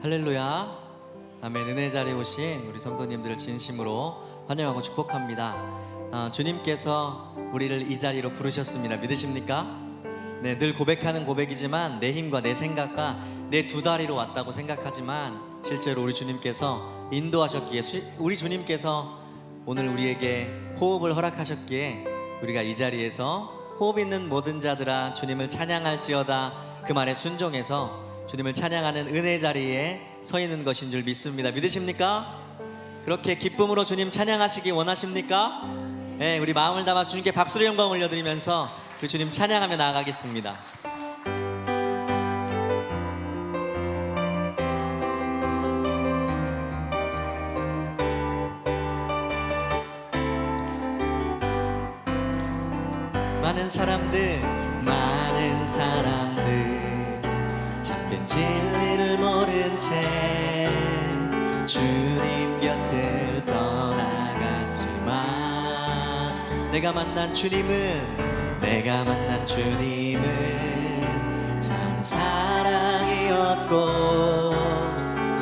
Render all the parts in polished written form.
할렐루야. 아멘. 은혜 자리에 오신 우리 성도님들을 진심으로 환영하고 축복합니다. 주님께서 우리를 이 자리로 부르셨습니다. 믿으십니까? 네, 늘 고백하는 고백이지만 내 힘과 내 생각과 내 두 다리로 왔다고 생각하지만 실제로 우리 주님께서 인도하셨기에 우리 주님께서 오늘 우리에게 호흡을 허락하셨기에 우리가 이 자리에서 호흡 있는 모든 자들아 주님을 찬양할지어다 그 말에 순종해서 주님을 찬양하는 은혜 자리에 서 있는 것인 줄 믿습니다. 믿으십니까? 그렇게 기쁨으로 주님 찬양하시기 원하십니까? 네, 우리 마음을 담아 주님께 박수로 영광 올려드리면서 우리 주님 찬양하며 나아가겠습니다. 많은 사람들 참된 진리를 모른 채 주님 곁을 떠나갔지만 내가 만난 주님은 참 사랑이었고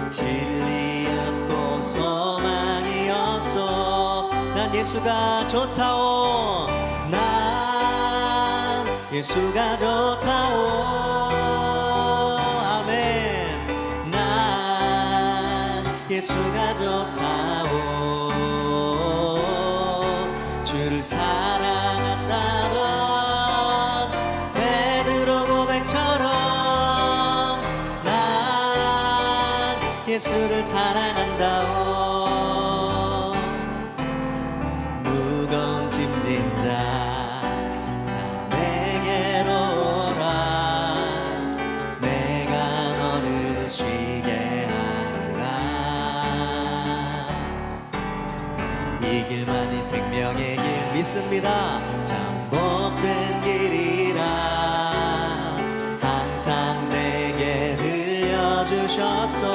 진리였고 소망이었소. 난 예수가 좋다오. 난 예수가 좋다오. 아멘. 난 예수가 좋다오. 주를 사랑한다던 베드로 고백처럼 난 예수를 사랑한다오. 무거운 짐진 자 이 길만이 생명의 길 믿습니다. 참 복된 길이라 항상 내게 들려주셨소.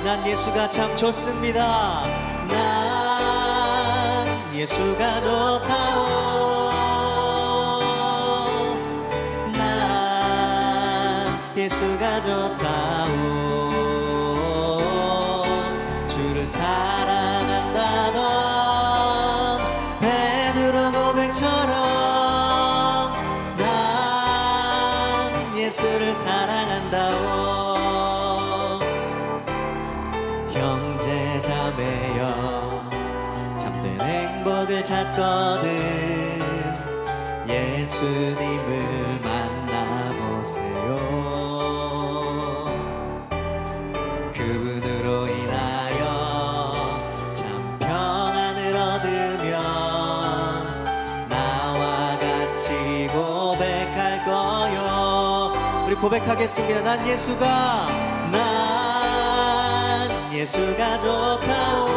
난 예수가 참 좋습니다. 난 예수가 좋다오. 난 예수가 좋다오. 주를 사랑한다던 난 예수를 사랑한다오. 형제 자매여 참된 행복을 찾거든 예수님을 만나보세요. 그분으로 인하여 참 평안을 얻으면 나와 같이 고백할 거요. 우리 고백하겠습니다. 난 예수가 좋다오.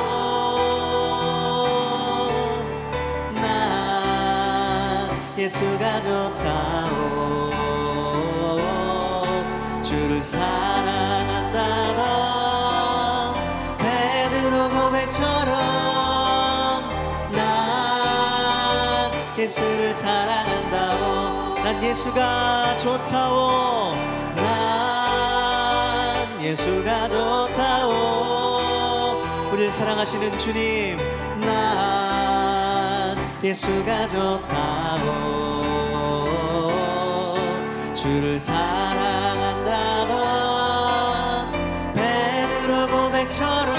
난 예수가 좋다오. 주를 사랑한다던 베드로 고백처럼 난 예수를 사랑한다오. 난 예수가 좋다오. 난 예수가 좋다오. 우리를 사랑하시는 주님 난 예수가 좋다오. 주를 사랑한다던 베드로 고백처럼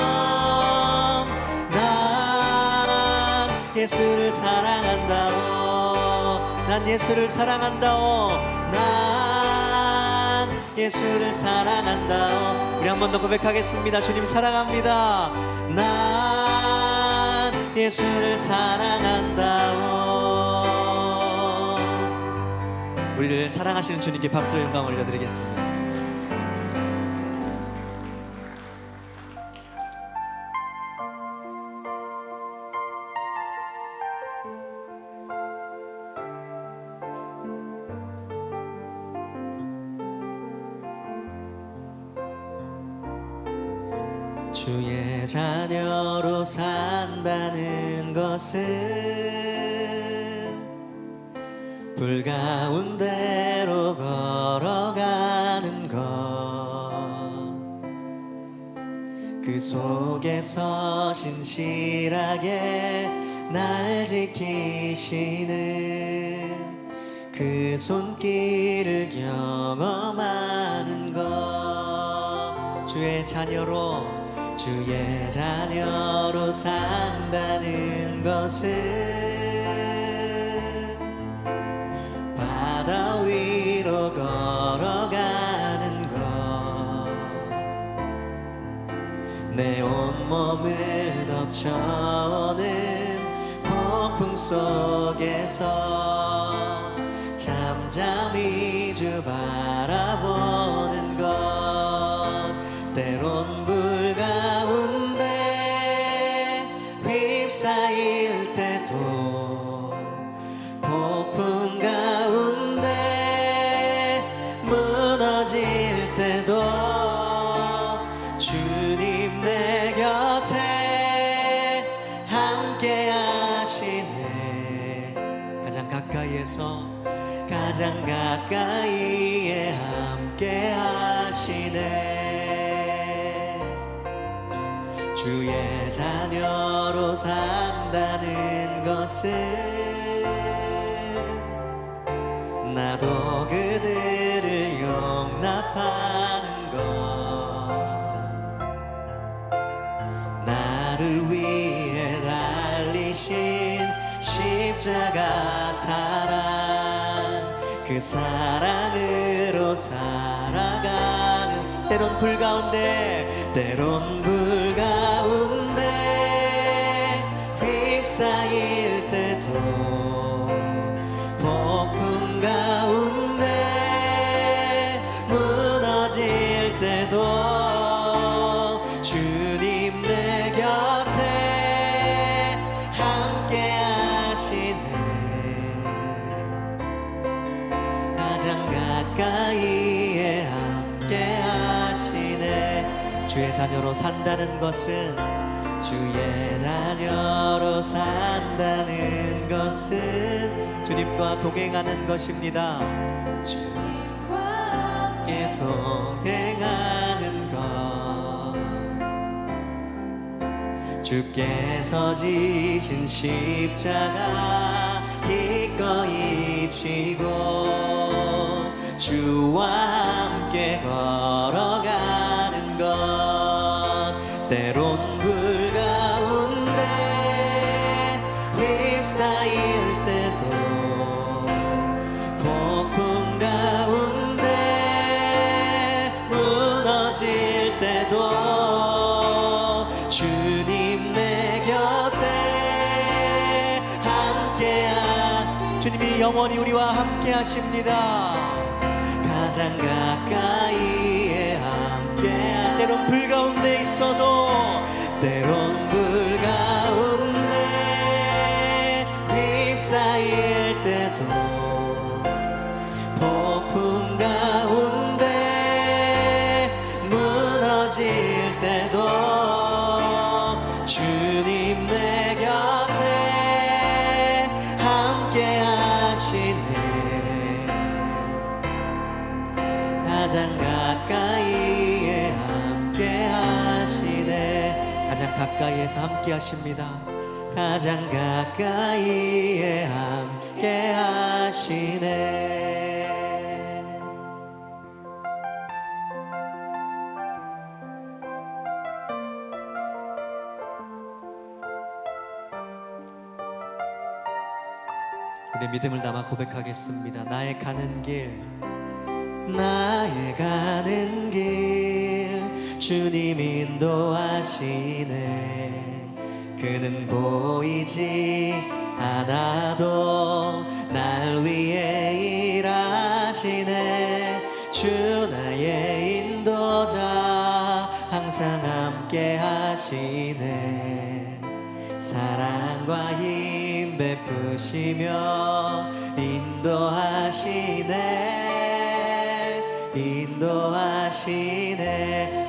난 예수를 사랑한다오. 난 예수를 사랑한다오. 난 예수를 사랑한다오. 우리 한 번 더 고백하겠습니다. 주님 사랑합니다. 난 예수를 사랑한다오. 우리를 사랑하시는 주님께 박수를 영광 올려드리겠습니다. 주의 자녀로 산다는 것은 불 가운데로 걸어가는 것 그 속에서 신실하게 날 지키시는 그 손길을 경험하는 것, 주의 자녀로 산다는 것은 바다 위로 걸어가는 것, 내 온몸을 덮쳐오는 폭풍 속에서 잠잠히 주 바라보는 것, 때론 불 가운데 휩싸일 때도 폭풍 가운데 무너질 때도 주님 내 곁에 함께 하시네. 가장 가까이에 함께 하시네. 주의 자녀로 산다는 것은 나도 그들을 용납하는 것, 나를 위해 달리신 십자가 사랑, 그 사랑으로 살아가는, 때론 불 가운데 휩싸일 때도 폭풍 가운데 무너질 때도 주님 내 곁에 함께 하시네. 가장 가까이에 함께 하시네. 주의 자녀로 산다는 것은, 주의 자녀로 산다는 것은 주님과 동행하는 것입니다. 주님과 함께 동행하는 것, 주께서 지신 십자가 기꺼이 지고 주와 함께 걸어가는 것, 때론 불 가운데 휩싸일 때도 폭풍 가운데 무너질 때도 주님 내 곁에 함께 하시, 주님이 영원히 우리와 함께 하십니다. 가장 가까이에 함께, 때론 불 가운데 있어도, 때론 불 가운데 휩싸일 때도 폭풍 가운데 무너질 때도 주님 내 곁에 함께 하시네. 가장 가까이에 함께 하시네. 가장 가까이에서 함께 하십니다. 가장 가까이에 함께 하시네. 우리 믿음을 담아 고백하겠습니다. 나의 가는 길 주님 인도하시네. 그는 보이지 않아도 날 위해 일하시네. 주 나의 인도자 항상 함께 하시네. 사랑과 힘 베푸시며 인도하시네.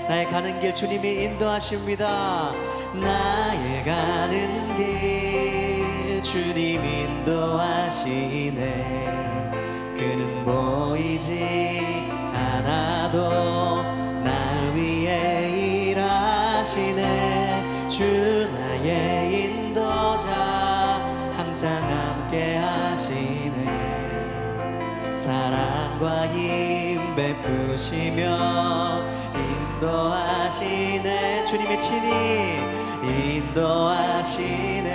나의 가는 길 주님이 인도하십니다. 나의 가는 길 주님 인도하시네. 그는 보이지 않아도 날 위해 일하시네. 사랑과 힘 베푸시며 인도하시네. 주님의 친히 인도하시네.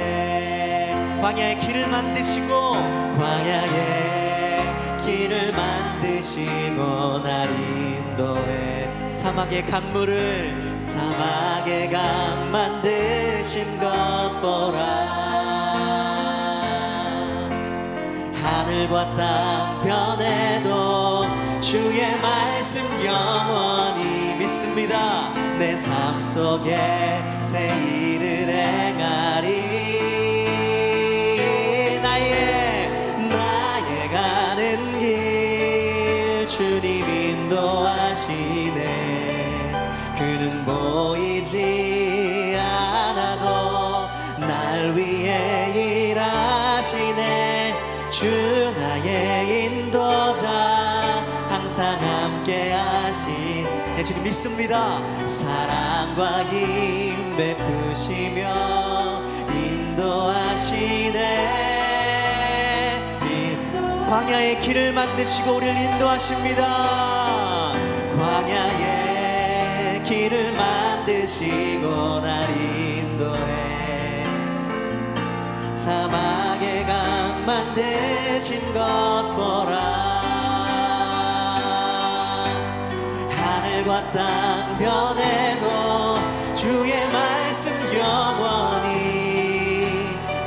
광야의 길을 만드시고 광야의 길을 만드시고 날 인도해. 사막의 강물을 사막의 강 만드신 것 보라. 하늘과 땅 변해도 주의 말씀 영원히 믿습니다. 내 삶 속에 새 일을 행하리. 나의 가는 길 주님 인도하시네. 그는 보이지 않아도 날 위해 일하시네. 주 나의 인도자 항상 함께 하신 내 주님 믿습니다. 사랑과 힘 베푸시며 인도하시네. 광야의 길을 만드시고 우리를 인도하십니다. 광야의 길을 만드시고 날 인도해. 사막의 강 만드신 것 보라. 하늘과 땅 변해도 주의 말씀 영원히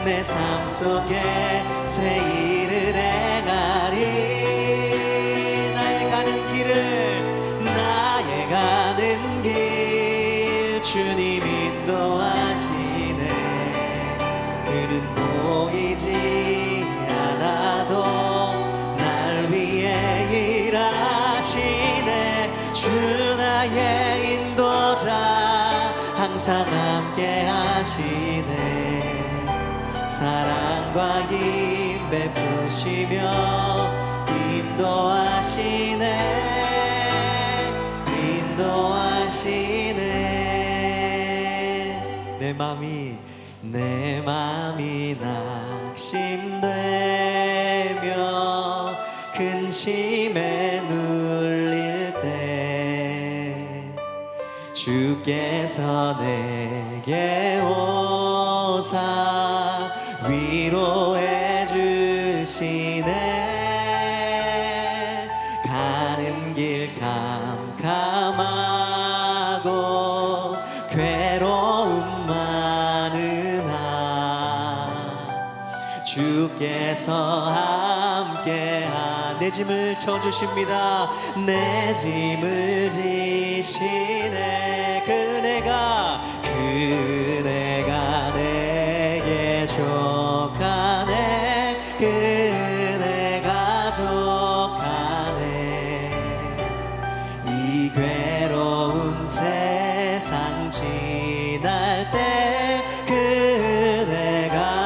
내 삶 속에 새 일을 행하리. 나의 가는 길 주님 인도하시네. 그는 보이지 않아도 날 위해 일하시네. 주 나의 인도자 항상 함께 하시네. 사랑과 힘 베푸시며 인도하시네. 내 맘이 낙심되며 근심에 눌릴 때 주께서 내게 오사 위로해 주시네. 가는 길 캄캄하고 괴로움 주께서 함께한 내 짐을 져주십니다. 내 짐을 지시네. 그네가 내게 족하네. 그네가 족하네. 이 괴로운 세상 지날 때 그네가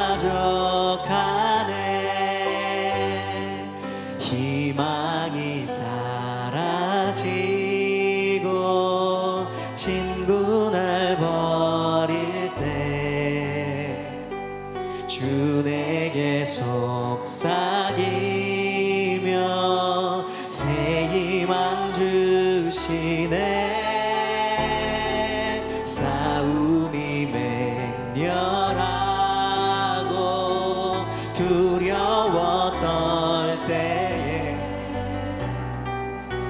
희망이 사라지고 친구 날 버릴 때 주 내게 속삭이며 새 희망 주시네. 싸움이 맹렬하고 두려워 떨 때에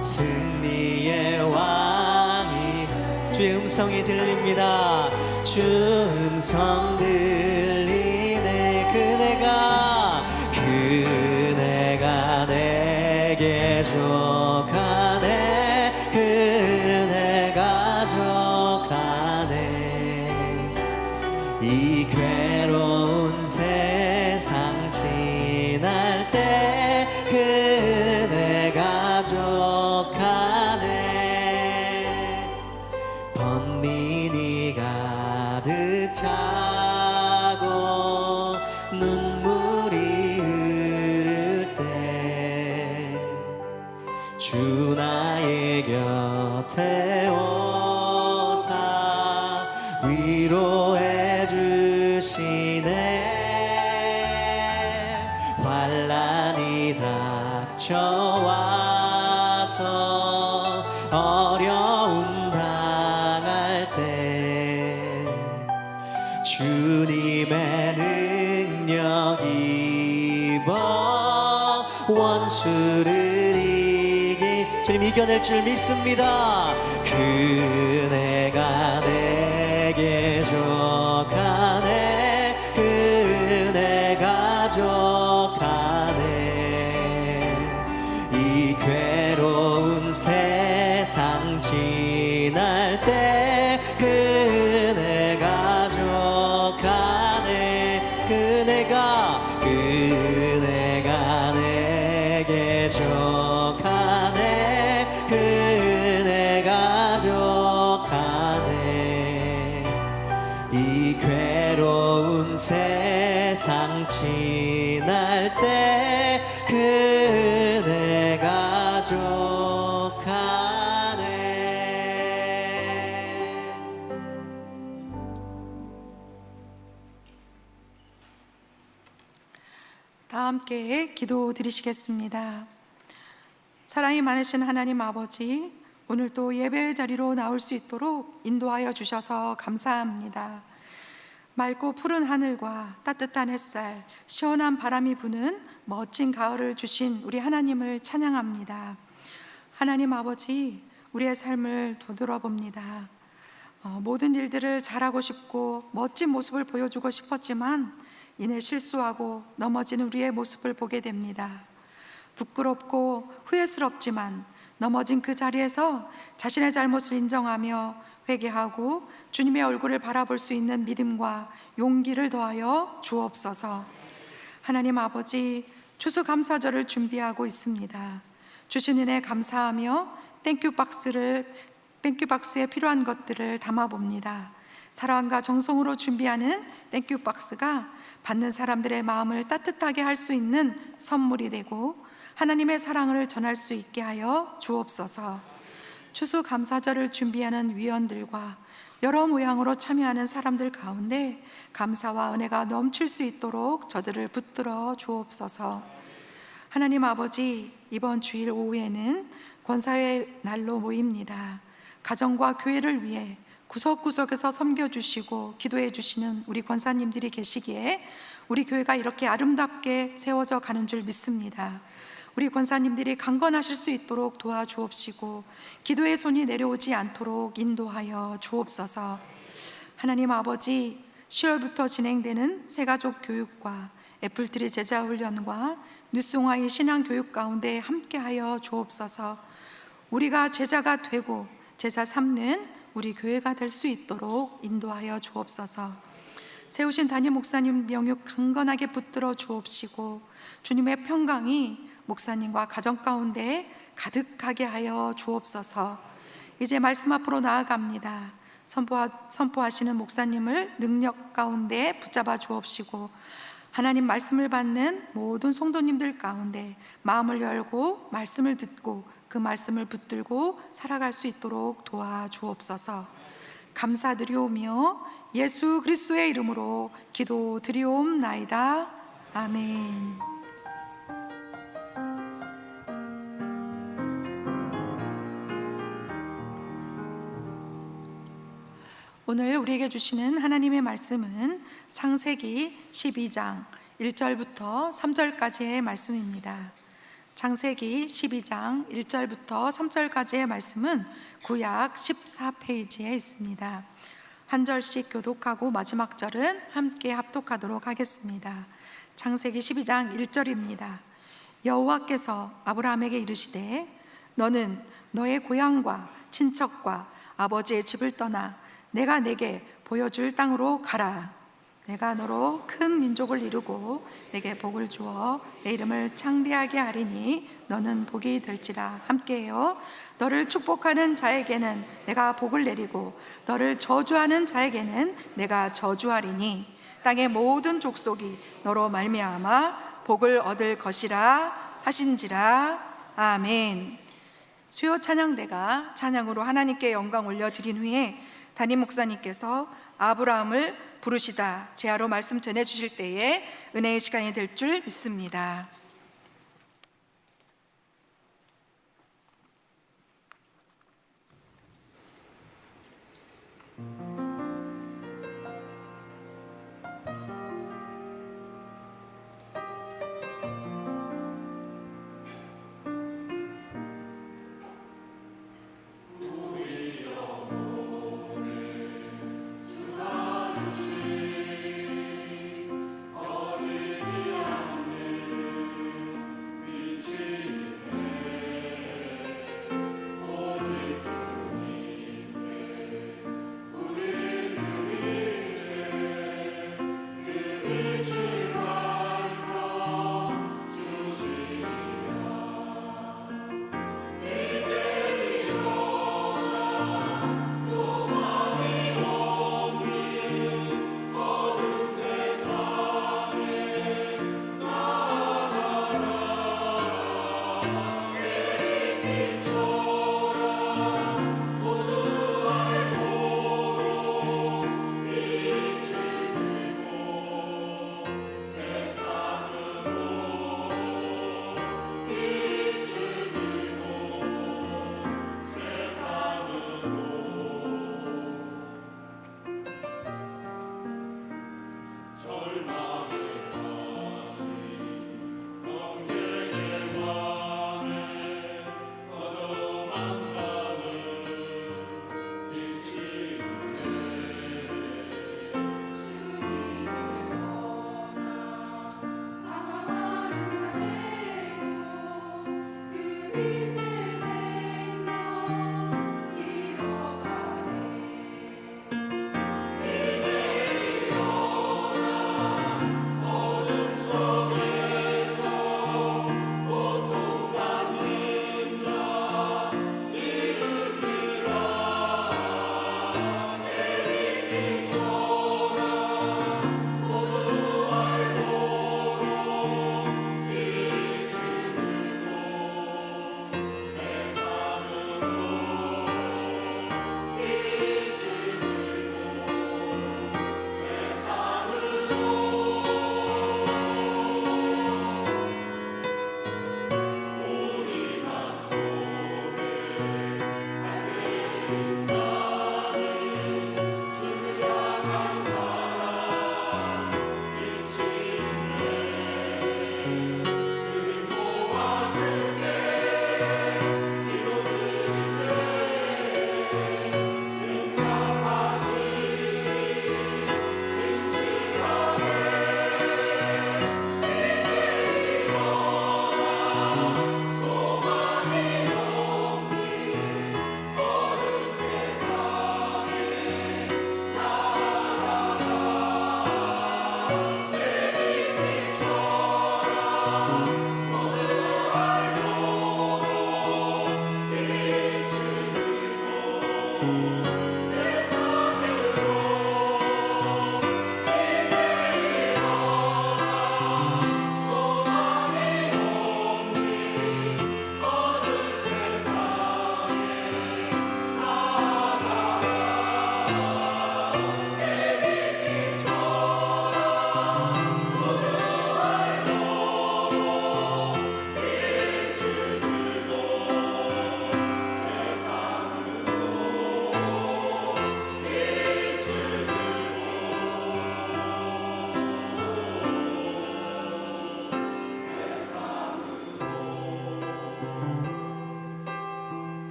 승리의 왕이 주의 음성이 들립니다. 주 음성 들리네. 그네가 내게 족하네. 그네가 족하네. 이 괴로운 세상 지날 때 그네가 족하네. 번민이 가득 차고 눈물이 흐를 때 주 나의 곁에 오사 위로해 주시네. 환난이 닥쳐와 주님 이겨낼 줄 믿습니다. 그네가 내게 족하네. 그네가 족하네. 이 괴로운 세상 지날 때 그네가 족하네. 그네가 내게 족하네. 그네가 족하네. 이 괴로운 세상 지날 때 그네가 족하네. 다 함께 기도 드리시겠습니다. 사랑이 많으신 하나님 아버지, 오늘도 예배의 자리로 나올 수 있도록 인도하여 주셔서 감사합니다. 맑고 푸른 하늘과 따뜻한 햇살, 시원한 바람이 부는 멋진 가을을 주신 우리 하나님을 찬양합니다. 하나님 아버지, 우리의 삶을 되돌아봅니다. 모든 일들을 잘하고 싶고 멋진 모습을 보여주고 싶었지만 이내 실수하고 넘어지는 우리의 모습을 보게 됩니다. 부끄럽고 후회스럽지만 넘어진 그 자리에서 자신의 잘못을 인정하며 회개하고 주님의 얼굴을 바라볼 수 있는 믿음과 용기를 더하여 주옵소서. 하나님 아버지, 추수감사절을 준비하고 있습니다. 주신 은혜 감사하며 땡큐박스에 필요한 것들을 담아봅니다. 사랑과 정성으로 준비하는 땡큐박스가 받는 사람들의 마음을 따뜻하게 할 수 있는 선물이 되고 하나님의 사랑을 전할 수 있게 하여 주옵소서. 추수감사절을 준비하는 위원들과 여러 모양으로 참여하는 사람들 가운데 감사와 은혜가 넘칠 수 있도록 저들을 붙들어 주옵소서. 하나님 아버지, 이번 주일 오후에는 권사회 날로 모입니다. 가정과 교회를 위해 구석구석에서 섬겨주시고 기도해 주시는 우리 권사님들이 계시기에 우리 교회가 이렇게 아름답게 세워져 가는 줄 믿습니다. 우리 권사님들이 강건하실 수 있도록 도와주옵시고 기도의 손이 내려오지 않도록 인도하여 주옵소서. 하나님 아버지, 10월부터 진행되는 새가족 교육과 애플트리 제자훈련과 뉴송아이 신앙교육 가운데 함께하여 주옵소서. 우리가 제자가 되고 제자 삼는 우리 교회가 될 수 있도록 인도하여 주옵소서. 세우신 담임 목사님 영육 강건하게 붙들어 주옵시고 주님의 평강이 목사님과 가정 가운데 가득하게 하여 주옵소서. 이제 말씀 앞으로 나아갑니다. 선포하시는 목사님을 능력 가운데 붙잡아 주옵시고 하나님 말씀을 받는 모든 성도님들 가운데 마음을 열고 말씀을 듣고 그 말씀을 붙들고 살아갈 수 있도록 도와주옵소서. 감사드리오며 예수 그리스도의 이름으로 기도드리옵나이다. 아멘. 오늘 우리에게 주시는 하나님의 말씀은 창세기 12장 1절부터 3절까지의 말씀입니다. 창세기 12장 1절부터 3절까지의 말씀은 구약 14페이지에 있습니다. 한 절씩 교독하고 마지막 절은 함께 합독하도록 하겠습니다. 창세기 12장 1절입니다. 여호와께서 아브라함에게 이르시되 너는 너의 고향과 친척과 아버지의 집을 떠나 내가 내게 보여줄 땅으로 가라. 내가 너로 큰 민족을 이루고 내게 복을 주어 내 이름을 창대하게 하리니 너는 복이 될지라. 함께해요. 너를 축복하는 자에게는 내가 복을 내리고 너를 저주하는 자에게는 내가 저주하리니 땅의 모든 족속이 너로 말미암아 복을 얻을 것이라 하신지라. 아멘. 수요 찬양대가 찬양으로 하나님께 영광 올려드린 후에 담임 목사님께서 아브라함을 부르시다 제하로 말씀 전해 주실 때에 은혜의 시간이 될 줄 믿습니다.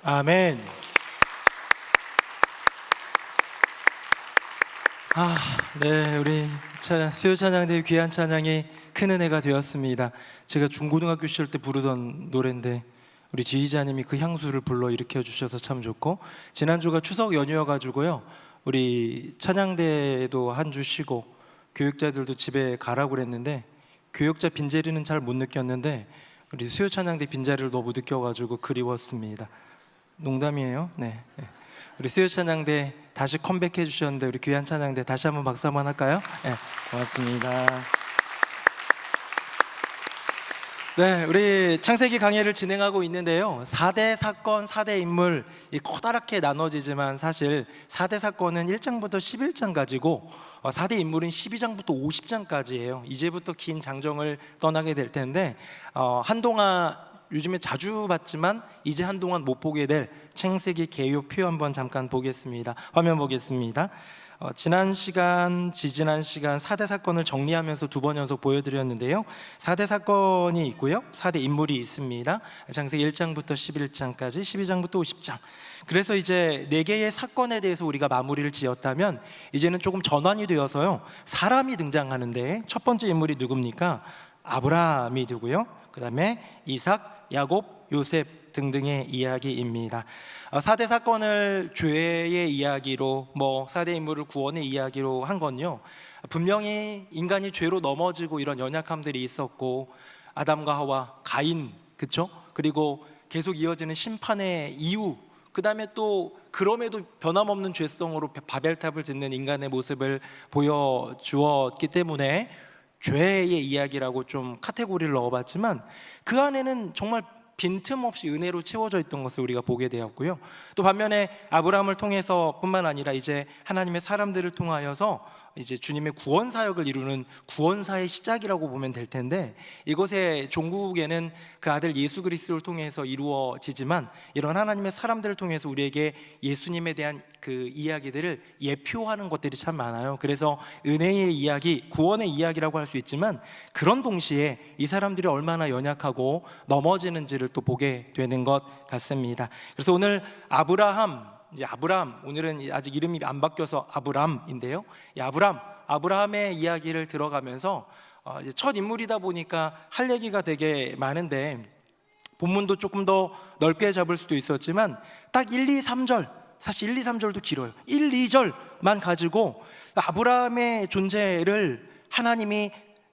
아멘. 네, 우리 수요 찬양대의 귀한 찬양이 큰 은혜가 되었습니다. 제가 중고등학교 시절 때 부르던 노래인데 우리 지휘자님이 그 향수를 불러 일으켜 주셔서 참 좋고, 지난주가 추석 연휴여가지고요, 우리 찬양대도 한 주 쉬고 교육자들도 집에 가라고 그랬는데 교육자 빈자리는 잘 못 느꼈는데 우리 수요 찬양대 빈자리를 너무 느껴가지고 그리웠습니다. 농담이에요. 네. 우리 수요 찬양대 다시 컴백해 주셨는데 우리 귀한 찬양대 다시 한번 박수 한번 할까요? 네, 고맙습니다. 네, 우리 창세기 강의를 진행하고 있는데요, 4대 사건, 4대 인물, 이 커다랗게 나눠지지만 사실 4대 사건은 1장부터 11장까지고 4대 인물은 12장부터 50장까지예요. 이제부터 긴 장정을 떠나게 될 텐데 한동안 요즘에 자주 봤지만 이제 한동안 못 보게 될 창세기 개요표 한번 잠깐 보겠습니다. 화면 보겠습니다. 지난 시간, 지지난 시간 4대 사건을 정리하면서 두 번 연속 보여드렸는데요, 4대 사건이 있고요, 4대 인물이 있습니다. 창세기 1장부터 11장까지, 12장부터 50장. 그래서 이제 4개의 사건에 대해서 우리가 마무리를 지었다면 이제는 조금 전환이 되어서요, 사람이 등장하는데 첫 번째 인물이 누굽니까? 아브라함이 되고요, 그 다음에 이삭, 야곱, 요셉 등등의 이야기입니다. 4대 사건을 죄의 이야기로, 4대 인물을 구원의 이야기로 한 건요, 분명히 인간이 죄로 넘어지고 이런 연약함들이 있었고, 아담과 하와, 가인, 그쵸? 그리고 계속 이어지는 심판의 이유, 그 다음에 또 그럼에도 변함없는 죄성으로 바벨탑을 짓는 인간의 모습을 보여주었기 때문에 죄의 이야기라고 좀 카테고리를 넣어봤지만 그 안에는 정말 빈틈없이 은혜로 채워져 있던 것을 우리가 보게 되었고요. 또 반면에 아브라함을 통해서 뿐만 아니라 이제 하나님의 사람들을 통하여서 이제 주님의 구원 사역을 이루는 구원사의 시작이라고 보면 될 텐데, 이것의 종국에는 그 아들 예수 그리스도를 통해서 이루어지지만 이런 하나님의 사람들을 통해서 우리에게 예수님에 대한 그 이야기들을 예표하는 것들이 참 많아요. 그래서 은혜의 이야기, 구원의 이야기라고 할 수 있지만 그런 동시에 이 사람들이 얼마나 연약하고 넘어지는지를 또 보게 되는 것 같습니다. 그래서 오늘 이제 아브라함, 오늘은 아직 이름이 안 바뀌어서 아브람인데요. 이 아브라함의 이야기를 들어가면서 이제 첫 인물이다 보니까 할 얘기가 되게 많은데 본문도 조금 더 넓게 잡을 수도 있었지만 딱 1, 2, 3절, 사실 1, 2, 3절도 길어요. 1, 2절만 가지고 아브라함의 존재를 하나님이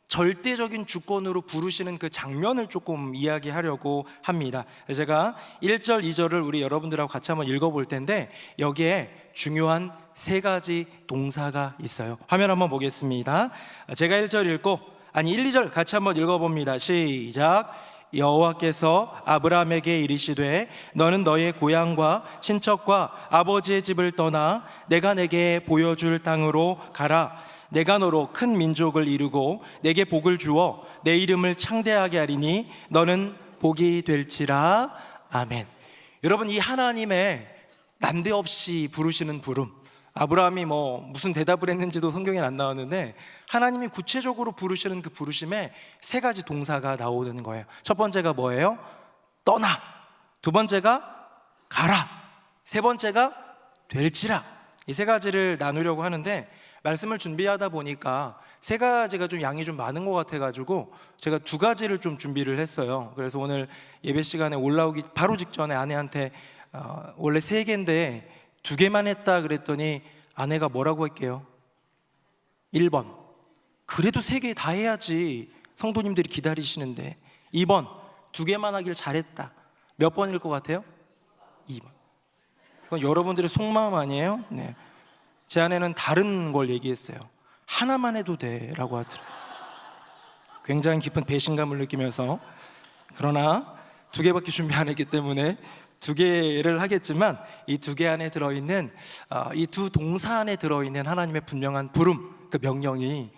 절대적인 주권으로 부르시는 그 장면을 조금 이야기하려고 합니다. 제가 1절, 2절을 우리 여러분들하고 같이 한번 읽어볼 텐데 여기에 중요한 세 가지 동사가 있어요. 화면 한번 보겠습니다. 제가 1절 읽고 1, 2절 같이 한번 읽어봅니다. 시작. 여호와께서 아브라함에게 이르시되 너는 너의 고향과 친척과 아버지의 집을 떠나 내가 내게 보여줄 땅으로 가라. 내가 너로 큰 민족을 이루고 내게 복을 주어 내 이름을 창대하게 하리니 너는 복이 될지라. 아멘. 여러분, 이 하나님의 난데없이 부르시는 부름, 아브라함이 무슨 대답을 했는지도 성경에 안 나왔는데 하나님이 구체적으로 부르시는 그 부르심에 세 가지 동사가 나오는 거예요. 첫 번째가 뭐예요? 떠나. 두 번째가 가라. 세 번째가 될지라. 이 세 가지를 나누려고 하는데 말씀을 준비하다 보니까 세 가지가 좀 양이 좀 많은 것 같아가지고 제가 두 가지를 좀 준비를 했어요. 그래서 오늘 예배 시간에 올라오기 바로 직전에 아내한테 원래 세 개인데 두 개만 했다 그랬더니 아내가 뭐라고 할게요? 1번, 그래도 세 개 다 해야지 성도님들이 기다리시는데. 2번, 두 개만 하길 잘했다. 몇 번일 것 같아요? 2번. 그건 여러분들의 속마음 아니에요? 네. 제 아내는 다른 걸 얘기했어요. 하나만 해도 돼 라고 하더라고요. 굉장히 깊은 배신감을 느끼면서, 그러나 두 개밖에 준비 안 했기 때문에 두 개를 하겠지만 이 두 개 안에 들어있는 이 두 동사 안에 들어있는 하나님의 분명한 부름, 그 명령이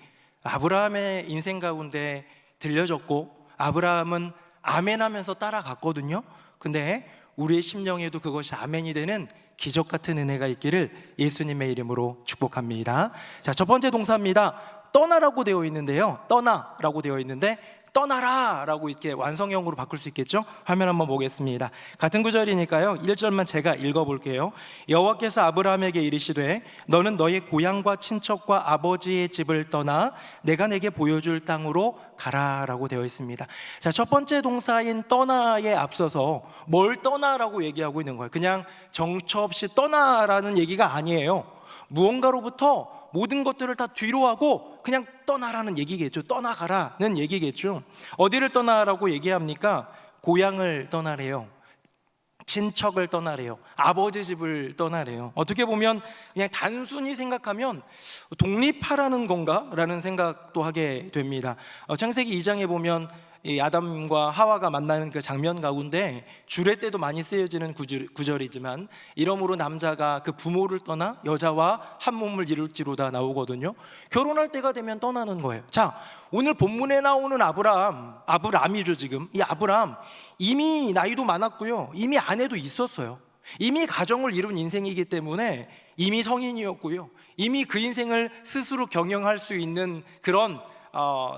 아브라함의 인생 가운데 들려졌고 아브라함은 아멘 하면서 따라갔거든요. 근데 우리의 심령에도 그것이 아멘이 되는 기적 같은 은혜가 있기를 예수님의 이름으로 축복합니다. 자, 첫 번째 동사입니다. 떠나라고 되어 있는데요. 떠나라고 되어 있는데 떠나라 라고 이렇게 완성형으로 바꿀 수 있겠죠? 화면 한번 보겠습니다. 같은 구절이니까요 1절만 제가 읽어볼게요. 여호와께서 아브라함에게 이르시되 너는 너의 고향과 친척과 아버지의 집을 떠나 내가 내게 보여줄 땅으로 가라 라고 되어 있습니다. 자, 첫 번째 동사인 떠나에 앞서서 뭘 떠나라고 얘기하고 있는 거예요. 그냥 정처 없이 떠나라는 얘기가 아니에요. 무언가로부터 모든 것들을 다 뒤로 하고 그냥 떠나라는 얘기겠죠. 떠나가라는 얘기겠죠. 어디를 떠나라고 얘기합니까? 고향을 떠나래요. 친척을 떠나래요. 아버지 집을 떠나래요. 어떻게 보면 그냥 단순히 생각하면 독립하라는 건가? 라는 생각도 하게 됩니다. 창세기 2장에 보면 이 아담과 하와가 만나는 그 장면 가운데 주례 때도 많이 쓰여지는 구절이지만 이러므로 남자가 그 부모를 떠나 여자와 한 몸을 이룰지로다 나오거든요. 결혼할 때가 되면 떠나는 거예요. 자, 오늘 본문에 나오는 아브람이죠. 지금 이 아브람 이미 나이도 많았고요, 이미 아내도 있었어요. 이미 가정을 이룬 인생이기 때문에 이미 성인이었고요, 이미 그 인생을 스스로 경영할 수 있는 그런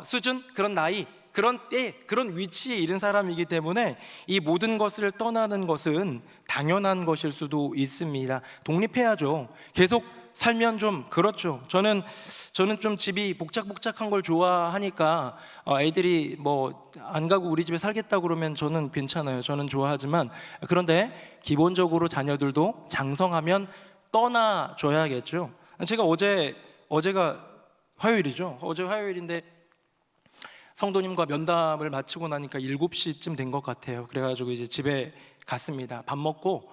수준, 그런 나이, 그런 때, 그런 위치에 이른 사람이기 때문에 이 모든 것을 떠나는 것은 당연한 것일 수도 있습니다. 독립해야죠. 계속 살면 좀 그렇죠. 저는 좀 집이 복작복작한 걸 좋아하니까 애들이 안 가고 우리 집에 살겠다 그러면 저는 괜찮아요. 저는 좋아하지만 그런데 기본적으로 자녀들도 장성하면 떠나줘야겠죠. 제가 어제가 화요일이죠. 어제 화요일인데 성도님과 면담을 마치고 나니까 7시쯤 된 것 같아요. 그래가지고 이제 집에 갔습니다. 밥 먹고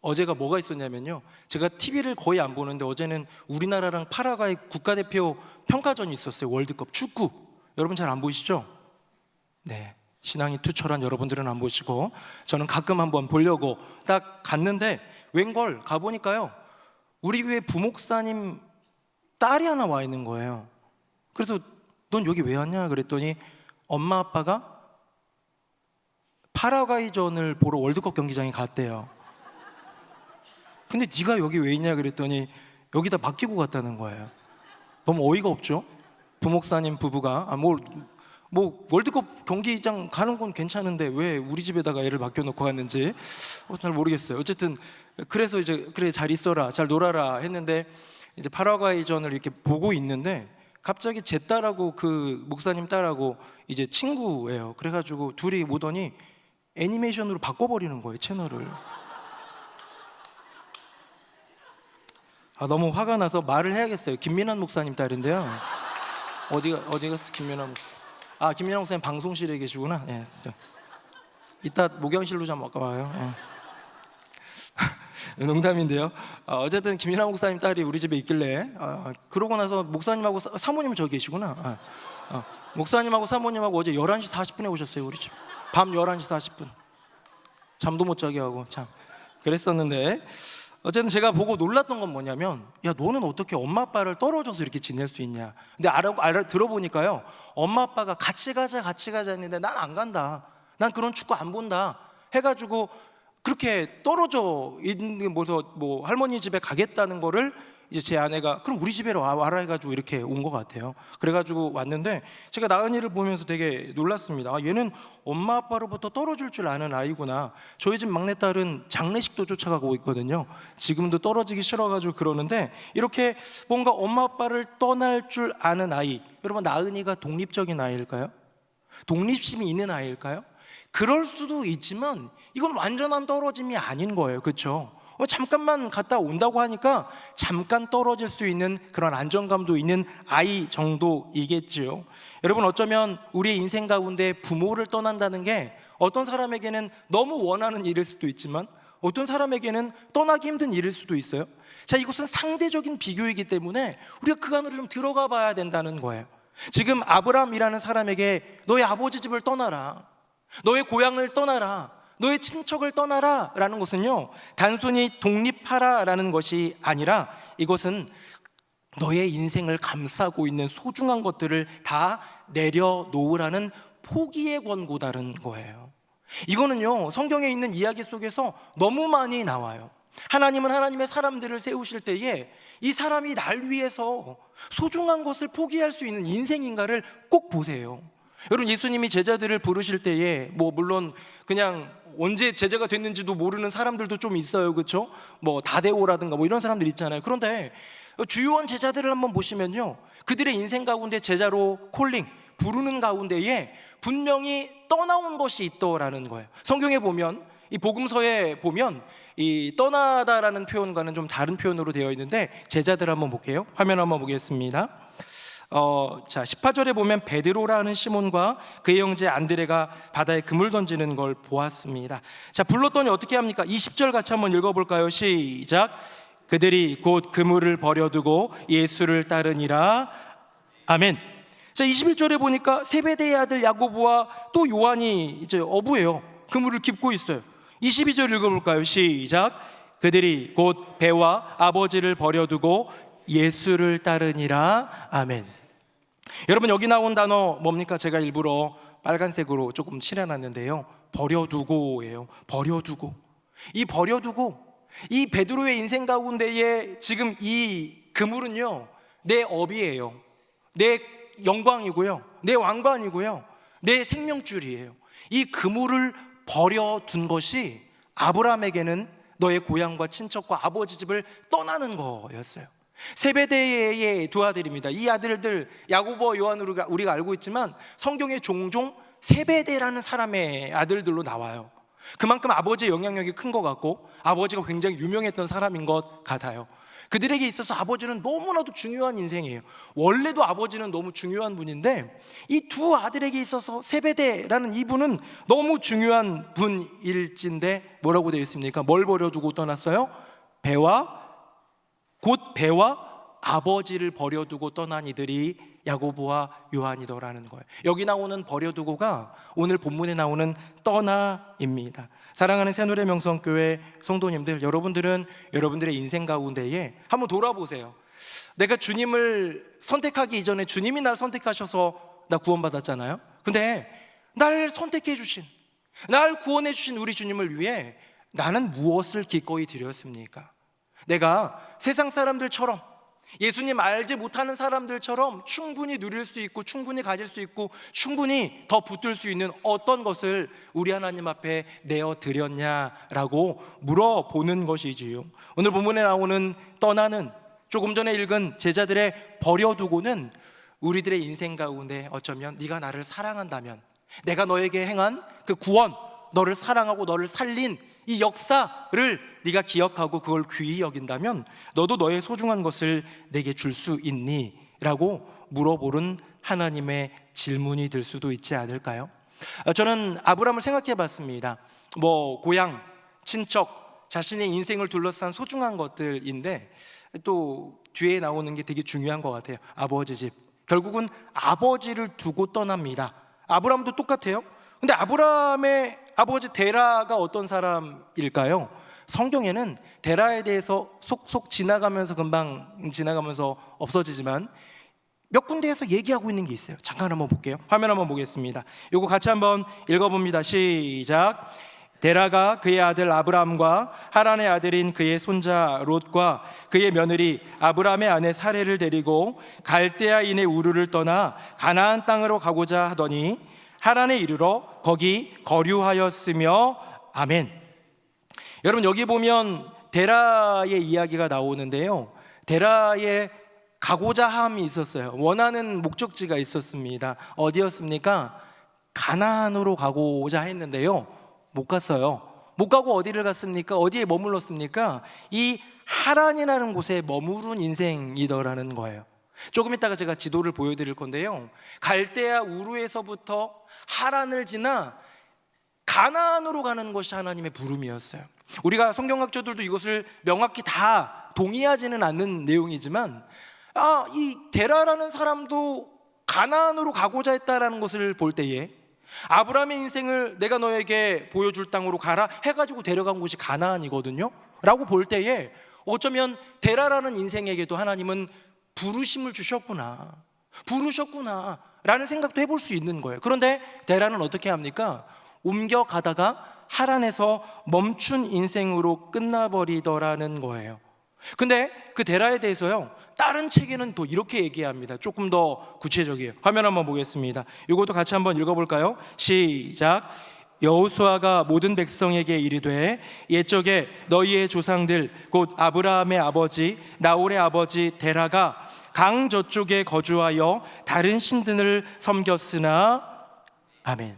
어제가 뭐가 있었냐면요, 제가 TV를 거의 안 보는데 어제는 우리나라랑 파라과이 국가대표 평가전이 있었어요. 월드컵 축구. 여러분 잘 안 보이시죠? 네, 신앙이 투철한 여러분들은 안 보시고 저는 가끔 한번 보려고 딱 갔는데 웬걸 가보니까요, 우리 교회 부목사님 딸이 하나 와 있는 거예요. 그래서 넌 여기 왜 왔냐 그랬더니 엄마 아빠가 파라과이전을 보러 월드컵 경기장에 갔대요. 근데 네가 여기 왜 있냐 그랬더니 여기다 맡기고 갔다는 거예요. 너무 어이가 없죠? 부목사님 부부가 뭐 월드컵 경기장 가는 건 괜찮은데 왜 우리 집에다가 애를 맡겨놓고 갔는지 잘 모르겠어요. 어쨌든 그래서 이제 그래 잘 있어라 잘 놀아라 했는데 이제 파라과이전을 이렇게 보고 있는데 갑자기 제 딸하고 그 목사님 딸하고 이제 친구예요. 그래가지고 둘이 오더니 애니메이션으로 바꿔버리는 거예요, 채널을. 너무 화가 나서 말을 해야겠어요. 김민환 목사님 딸인데요. 어디 갔어 김민환 목사? 김민환 목사님 방송실에 계시구나. 네. 이따 목욕실로 좀 와요. 농담인데요. 어쨌든 김민환 목사님 딸이 우리 집에 있길래 그러고 나서 목사님하고 사모님 저기 계시구나. 목사님하고 사모님하고 어제 11시 40분에 오셨어요, 우리 집. 밤 11시 40분. 잠도 못 자게 하고 참 그랬었는데, 어쨌든 제가 보고 놀랐던 건 뭐냐면, 야 너는 어떻게 엄마 아빠를 떨어져서 이렇게 지낼 수 있냐. 근데 들어보니까요, 엄마 아빠가 같이 가자 했는데 난 안 간다, 난 그런 축구 안 본다 해가지고 그렇게 떨어져 있는 뭐 할머니 집에 가겠다는 거를 이제 제 아내가 그럼 우리 집에 와라 해가지고 이렇게 온 것 같아요. 그래가지고 왔는데 제가 나은이를 보면서 되게 놀랐습니다. 얘는 엄마 아빠로부터 떨어질 줄 아는 아이구나. 저희 집 막내딸은 장례식도 쫓아가고 있거든요. 지금도 떨어지기 싫어가지고 그러는데, 이렇게 뭔가 엄마 아빠를 떠날 줄 아는 아이. 여러분, 나은이가 독립적인 아이일까요? 독립심이 있는 아이일까요? 그럴 수도 있지만 이건 완전한 떨어짐이 아닌 거예요. 그렇죠? 잠깐만 갔다 온다고 하니까 잠깐 떨어질 수 있는 그런 안정감도 있는 아이 정도이겠지요. 여러분, 어쩌면 우리의 인생 가운데 부모를 떠난다는 게 어떤 사람에게는 너무 원하는 일일 수도 있지만 어떤 사람에게는 떠나기 힘든 일일 수도 있어요. 자, 이것은 상대적인 비교이기 때문에 우리가 그 안으로 좀 들어가 봐야 된다는 거예요. 지금 아브라함이라는 사람에게 너의 아버지 집을 떠나라, 너의 고향을 떠나라, 너의 친척을 떠나라 라는 것은요, 단순히 독립하라 라는 것이 아니라 이것은 너의 인생을 감싸고 있는 소중한 것들을 다 내려놓으라는 포기의 권고다른 거예요. 이거는요, 성경에 있는 이야기 속에서 너무 많이 나와요. 하나님은 하나님의 사람들을 세우실 때에 이 사람이 날 위해서 소중한 것을 포기할 수 있는 인생인가를 꼭 보세요. 여러분, 예수님이 제자들을 부르실 때에 물론 그냥 언제 제자가 됐는지도 모르는 사람들도 좀 있어요. 그렇죠? 다데오라든가 이런 사람들 있잖아요. 그런데 주요한 제자들을 한번 보시면요, 그들의 인생 가운데 제자로 콜링 부르는 가운데에 분명히 떠나온 것이 있더라는 거예요. 성경에 보면, 이 복음서에 보면 이 떠나다라는 표현과는 좀 다른 표현으로 되어 있는데, 제자들 한번 볼게요. 화면 한번 보겠습니다. 18절에 보면 베드로라는 시몬과 그의 형제 안드레가 바다에 그물 던지는 걸 보았습니다. 자, 불렀더니 어떻게 합니까? 20절 같이 한번 읽어볼까요? 시작. 그들이 곧 그물을 버려두고 예수를 따르니라. 아멘. 자, 21절에 보니까 세베대의 아들 야고보와 또 요한이 이제 어부예요. 그물을 깁고 있어요. 22절 읽어볼까요? 시작. 그들이 곧 배와 아버지를 버려두고 예수를 따르니라. 아멘. 여러분, 여기 나온 단어 뭡니까? 제가 일부러 빨간색으로 조금 칠해놨는데요, 버려두고예요. 버려두고. 이 베드로의 인생 가운데에 지금 이 그물은요, 내 업이에요. 내 영광이고요, 내 왕관이고요, 내 생명줄이에요. 이 그물을 버려둔 것이 아브라함에게는 너의 고향과 친척과 아버지 집을 떠나는 거였어요. 세베대의 두 아들입니다. 이 아들들 야고보와 요한으로 우리가 알고 있지만 성경에 종종 세베대라는 사람의 아들들로 나와요. 그만큼 아버지의 영향력이 큰 것 같고 아버지가 굉장히 유명했던 사람인 것 같아요. 그들에게 있어서 아버지는 너무나도 중요한 인생이에요. 원래도 아버지는 너무 중요한 분인데 이 두 아들에게 있어서 세베대라는 이분은 너무 중요한 분일진데 뭐라고 되어 있습니까? 뭘 버려두고 떠났어요? 배와 아버지를 버려두고 떠난 이들이 야고보와 요한이더라는 거예요. 여기 나오는 버려두고가 오늘 본문에 나오는 떠나입니다. 사랑하는 새노래 명성교회 성도님들, 여러분들은 여러분들의 인생 가운데에 한번 돌아보세요. 내가 주님을 선택하기 이전에 주님이 날 선택하셔서 나 구원받았잖아요. 근데 날 선택해 주신, 날 구원해 주신 우리 주님을 위해 나는 무엇을 기꺼이 드렸습니까? 내가 세상 사람들처럼, 예수님 알지 못하는 사람들처럼 충분히 누릴 수 있고 충분히 가질 수 있고 충분히 더 붙들 수 있는 어떤 것을 우리 하나님 앞에 내어드렸냐라고 물어보는 것이지요. 오늘 본문에 나오는 떠나는, 조금 전에 읽은 제자들의 버려두고는 우리들의 인생 가운데 어쩌면 네가 나를 사랑한다면, 내가 너에게 행한 그 구원, 너를 사랑하고 너를 살린 이 역사를 네가 기억하고 그걸 귀히 여긴다면 너도 너의 소중한 것을 내게 줄 수 있니? 라고 물어보는 하나님의 질문이 될 수도 있지 않을까요? 저는 아브라함을 생각해 봤습니다. 고향, 친척, 자신의 인생을 둘러싼 소중한 것들인데 또 뒤에 나오는 게 되게 중요한 것 같아요. 아버지 집. 결국은 아버지를 두고 떠납니다. 아브라함도 똑같아요. 근데 아브라함의 아버지 데라가 어떤 사람일까요? 성경에는 데라에 대해서 속속 지나가면서 금방 지나가면서 없어지지만 몇 군데에서 얘기하고 있는 게 있어요. 잠깐 한번 볼게요. 화면 한번 보겠습니다. 이거 같이 한번 읽어봅니다. 시작. 데라가 그의 아들 아브람과 하란의 아들인 그의 손자 롯과 그의 며느리 아브람의 아내 사레를 데리고 갈대아인의 우르를 떠나 가나안 땅으로 가고자 하더니 하란에 이르러 거기 거류하였으며. 아멘. 여러분, 여기 보면 데라의 이야기가 나오는데요, 데라의 가고자 함이 있었어요. 원하는 목적지가 있었습니다. 어디였습니까? 가나안으로 가고자 했는데요, 못 갔어요. 못 가고 어디를 갔습니까? 어디에 머물렀습니까? 이 하란이라는 곳에 머무른 인생이더라는 거예요. 조금 이따가 제가 지도를 보여드릴 건데요, 갈대아 우르에서부터 하란을 지나 가나안으로 가는 것이 하나님의 부름이었어요. 우리가 성경학자들도 이것을 명확히 다 동의하지는 않는 내용이지만 이 데라라는 사람도 가나안으로 가고자 했다라는 것을 볼 때에 아브라함의 인생을 내가 너에게 보여줄 땅으로 가라 해가지고 데려간 곳이 가나안이거든요 라고 볼 때에 어쩌면 데라라는 인생에게도 하나님은 부르심을 주셨구나, 부르셨구나 라는 생각도 해볼 수 있는 거예요. 그런데 데라는 어떻게 합니까? 옮겨가다가 하란에서 멈춘 인생으로 끝나버리더라는 거예요. 근데 그 데라에 대해서요, 다른 책에는 또 이렇게 얘기합니다. 조금 더 구체적이에요. 화면 한번 보겠습니다. 이것도 같이 한번 읽어볼까요? 시작. 여호수아가 모든 백성에게 이르되 옛적에 너희의 조상들 곧 아브라함의 아버지 나홀의 아버지 데라가 강 저쪽에 거주하여 다른 신들을 섬겼으나. 아멘.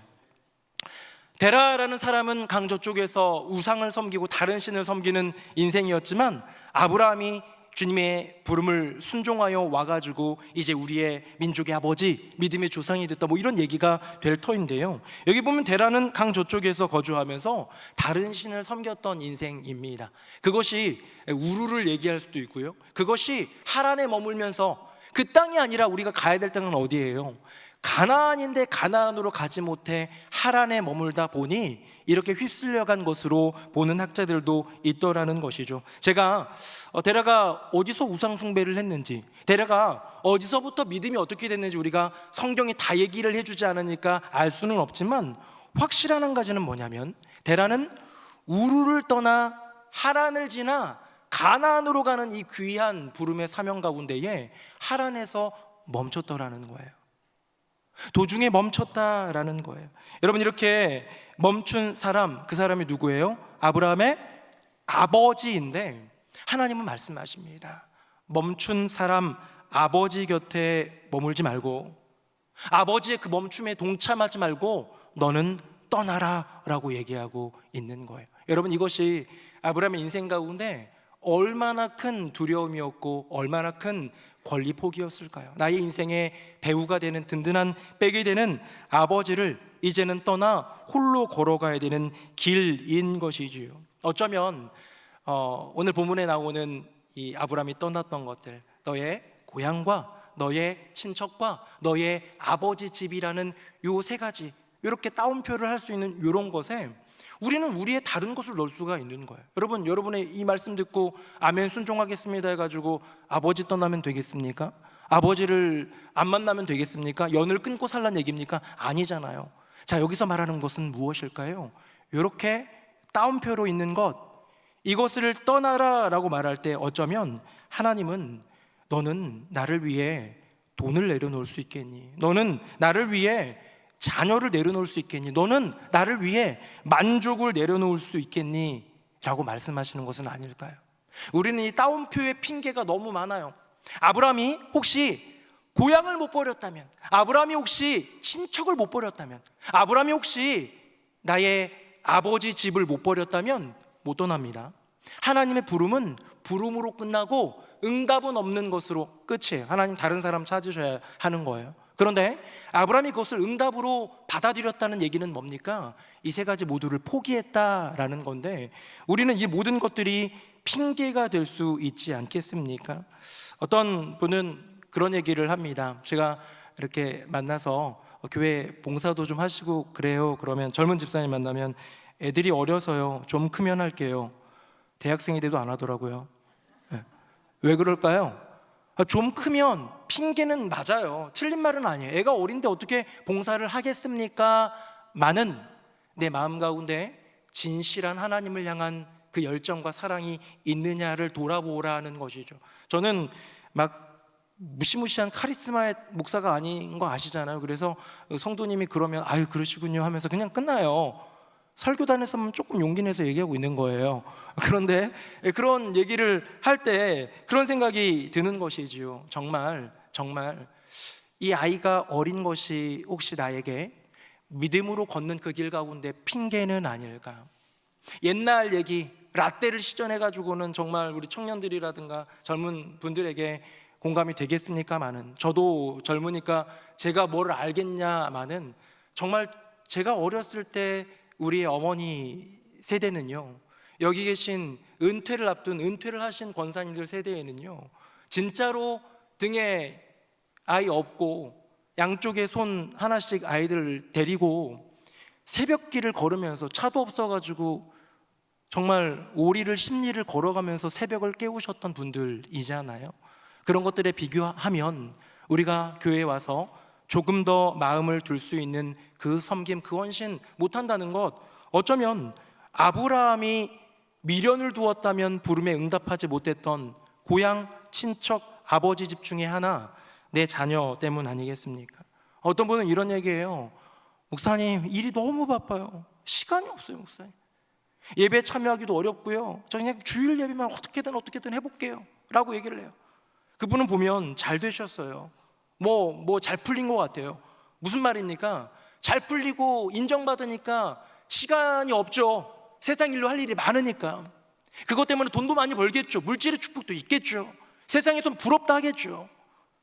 데라라는 사람은 강 저쪽에서 우상을 섬기고 다른 신을 섬기는 인생이었지만 아브라함이 주님의 부름을 순종하여 와가지고 이제 우리의 민족의 아버지, 믿음의 조상이 됐다, 이런 얘기가 될 터인데요, 여기 보면 데라는 강 저쪽에서 거주하면서 다른 신을 섬겼던 인생입니다. 그것이 우르를 얘기할 수도 있고요, 그것이 하란에 머물면서 그 땅이 아니라 우리가 가야 될 땅은 어디예요? 가나안인데 가나안으로 가지 못해 하란에 머물다 보니 이렇게 휩쓸려간 것으로 보는 학자들도 있더라는 것이죠. 제가 데라가 어디서 우상 숭배를 했는지, 데라가 어디서부터 믿음이 어떻게 됐는지 우리가 성경에 다 얘기를 해주지 않으니까 알 수는 없지만 확실한 한 가지는 뭐냐면 데라는 우르를 떠나 하란을 지나 가나안으로 가는 이 귀한 부름의 사명 가운데에 하란에서 멈췄더라는 거예요. 도중에 멈췄다라는 거예요. 여러분, 이렇게 멈춘 사람, 그 사람이 누구예요? 아브라함의 아버지인데 하나님은 말씀하십니다. 멈춘 사람 아버지 곁에 머물지 말고, 아버지의 그 멈춤에 동참하지 말고 너는 떠나라 라고 얘기하고 있는 거예요. 여러분, 이것이 아브라함의 인생 가운데 얼마나 큰 두려움이었고 얼마나 큰 권리 포기였을까요? 나의 인생의 배우가 되는 든든한 백이 되는 아버지를 이제는 떠나 홀로 걸어가야 되는 길인 것이지요. 어쩌면 오늘 본문에 나오는 이 아브라함이 떠났던 것들, 너의 고향과 너의 친척과 너의 아버지 집이라는 요 세 가지, 이렇게 따옴표를 할 수 있는 이런 것에 우리는 우리의 다른 것을 넣을 수가 있는 거예요. 여러분, 여러분의 이 말씀 듣고 아멘 순종하겠습니다 해가지고 아버지 떠나면 되겠습니까? 아버지를 안 만나면 되겠습니까? 연을 끊고 살란 얘기입니까? 아니잖아요. 자, 여기서 말하는 것은 무엇일까요? 이렇게 따옴표로 있는 것, 이것을 떠나라 라고 말할 때 어쩌면 하나님은 너는 나를 위해 돈을 내려놓을 수 있겠니? 너는 나를 위해 자녀를 내려놓을 수 있겠니? 너는 나를 위해 만족을 내려놓을 수 있겠니? 라고 말씀하시는 것은 아닐까요? 우리는 이 따옴표의 핑계가 너무 많아요. 아브라함이 혹시 고향을 못 버렸다면, 아브라함이 혹시 친척을 못 버렸다면, 아브라함이 혹시 나의 아버지 집을 못 버렸다면 못 떠납니다. 하나님의 부름은 부름으로 끝나고 응답은 없는 것으로 끝이에요. 하나님 다른 사람 찾으셔야 하는 거예요. 그런데 아브라함이 그것을 응답으로 받아들였다는 얘기는 뭡니까? 이 세 가지 모두를 포기했다라는 건데, 우리는 이 모든 것들이 핑계가 될 수 있지 않겠습니까? 어떤 분은 그런 얘기를 합니다. 제가 이렇게 만나서 교회 봉사도 좀 하시고 그래요. 그러면 젊은 집사님 만나면 애들이 어려서요, 좀 크면 할게요. 대학생이 돼도 안 하더라고요. 왜 그럴까요? 좀 크면, 핑계는 맞아요. 틀린 말은 아니에요. 애가 어린데 어떻게 봉사를 하겠습니까? 많은 내 마음 가운데 진실한 하나님을 향한 그 열정과 사랑이 있느냐를 돌아보라는 것이죠. 저는 막 무시무시한 카리스마의 목사가 아닌 거 아시잖아요. 그래서 성도님이 그러면 아유 그러시군요 하면서 그냥 끝나요. 설교단에서만 조금 용기 내서 얘기하고 있는 거예요. 그런데 그런 얘기를 할 때 그런 생각이 드는 것이지요. 정말 이 아이가 어린 것이 혹시 나에게 믿음으로 걷는 그 길 가운데 핑계는 아닐까? 옛날 얘기, 라떼를 시전해가지고는 정말 우리 청년들이라든가 젊은 분들에게 공감이 되겠습니까마는, 저도 젊으니까 제가 뭘 알겠냐마는, 정말 제가 어렸을 때 우리의 어머니 세대는요, 여기 계신 은퇴를 앞둔, 은퇴를 하신 권사님들 세대에는요, 진짜로 등에 아이 업고 양쪽에 손 하나씩 아이들 데리고 새벽길을 걸으면서, 차도 없어가지고 정말 오리를 십리를 걸어가면서 새벽을 깨우셨던 분들이잖아요. 그런 것들에 비교하면 우리가 교회에 와서 조금 더 마음을 둘 수 있는 그 섬김, 그 헌신 못한다는 것, 어쩌면 아브라함이 미련을 두었다면 부름에 응답하지 못했던 고향, 친척, 아버지 집 중에 하나, 내 자녀 때문 아니겠습니까? 어떤 분은 이런 얘기해요. 목사님, 일이 너무 바빠요. 시간이 없어요, 목사님. 예배 참여하기도 어렵고요. 저 그냥 주일 예배만 어떻게든 해볼게요 라고 얘기를 해요. 그분은 보면 잘 되셨어요. 뭐 잘 풀린 것 같아요. 무슨 말입니까? 잘 풀리고 인정받으니까 시간이 없죠. 세상 일로 할 일이 많으니까. 그것 때문에 돈도 많이 벌겠죠. 물질의 축복도 있겠죠. 세상에 좀 부럽다 하겠죠.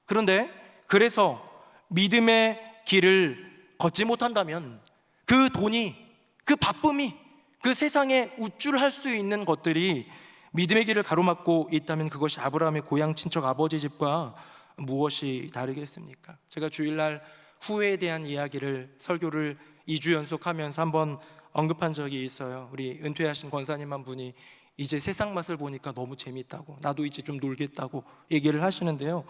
그런데 그래서 믿음의 길을 걷지 못한다면 그 돈이, 그 바쁨이, 그 세상에 우쭐할 수 있는 것들이 믿음의 길을 가로막고 있다면 그것이 아브라함의 고향 친척 아버지 집과 무엇이 다르겠습니까? 제가 주일날 후회에 대한 이야기를, 설교를 2주 연속하면서 한번 언급한 적이 있어요. 우리 은퇴하신 권사님 한 분이 이제 세상 맛을 보니까 너무 재밌다고, 나도 이제 좀 놀겠다고 얘기를 하시는데요,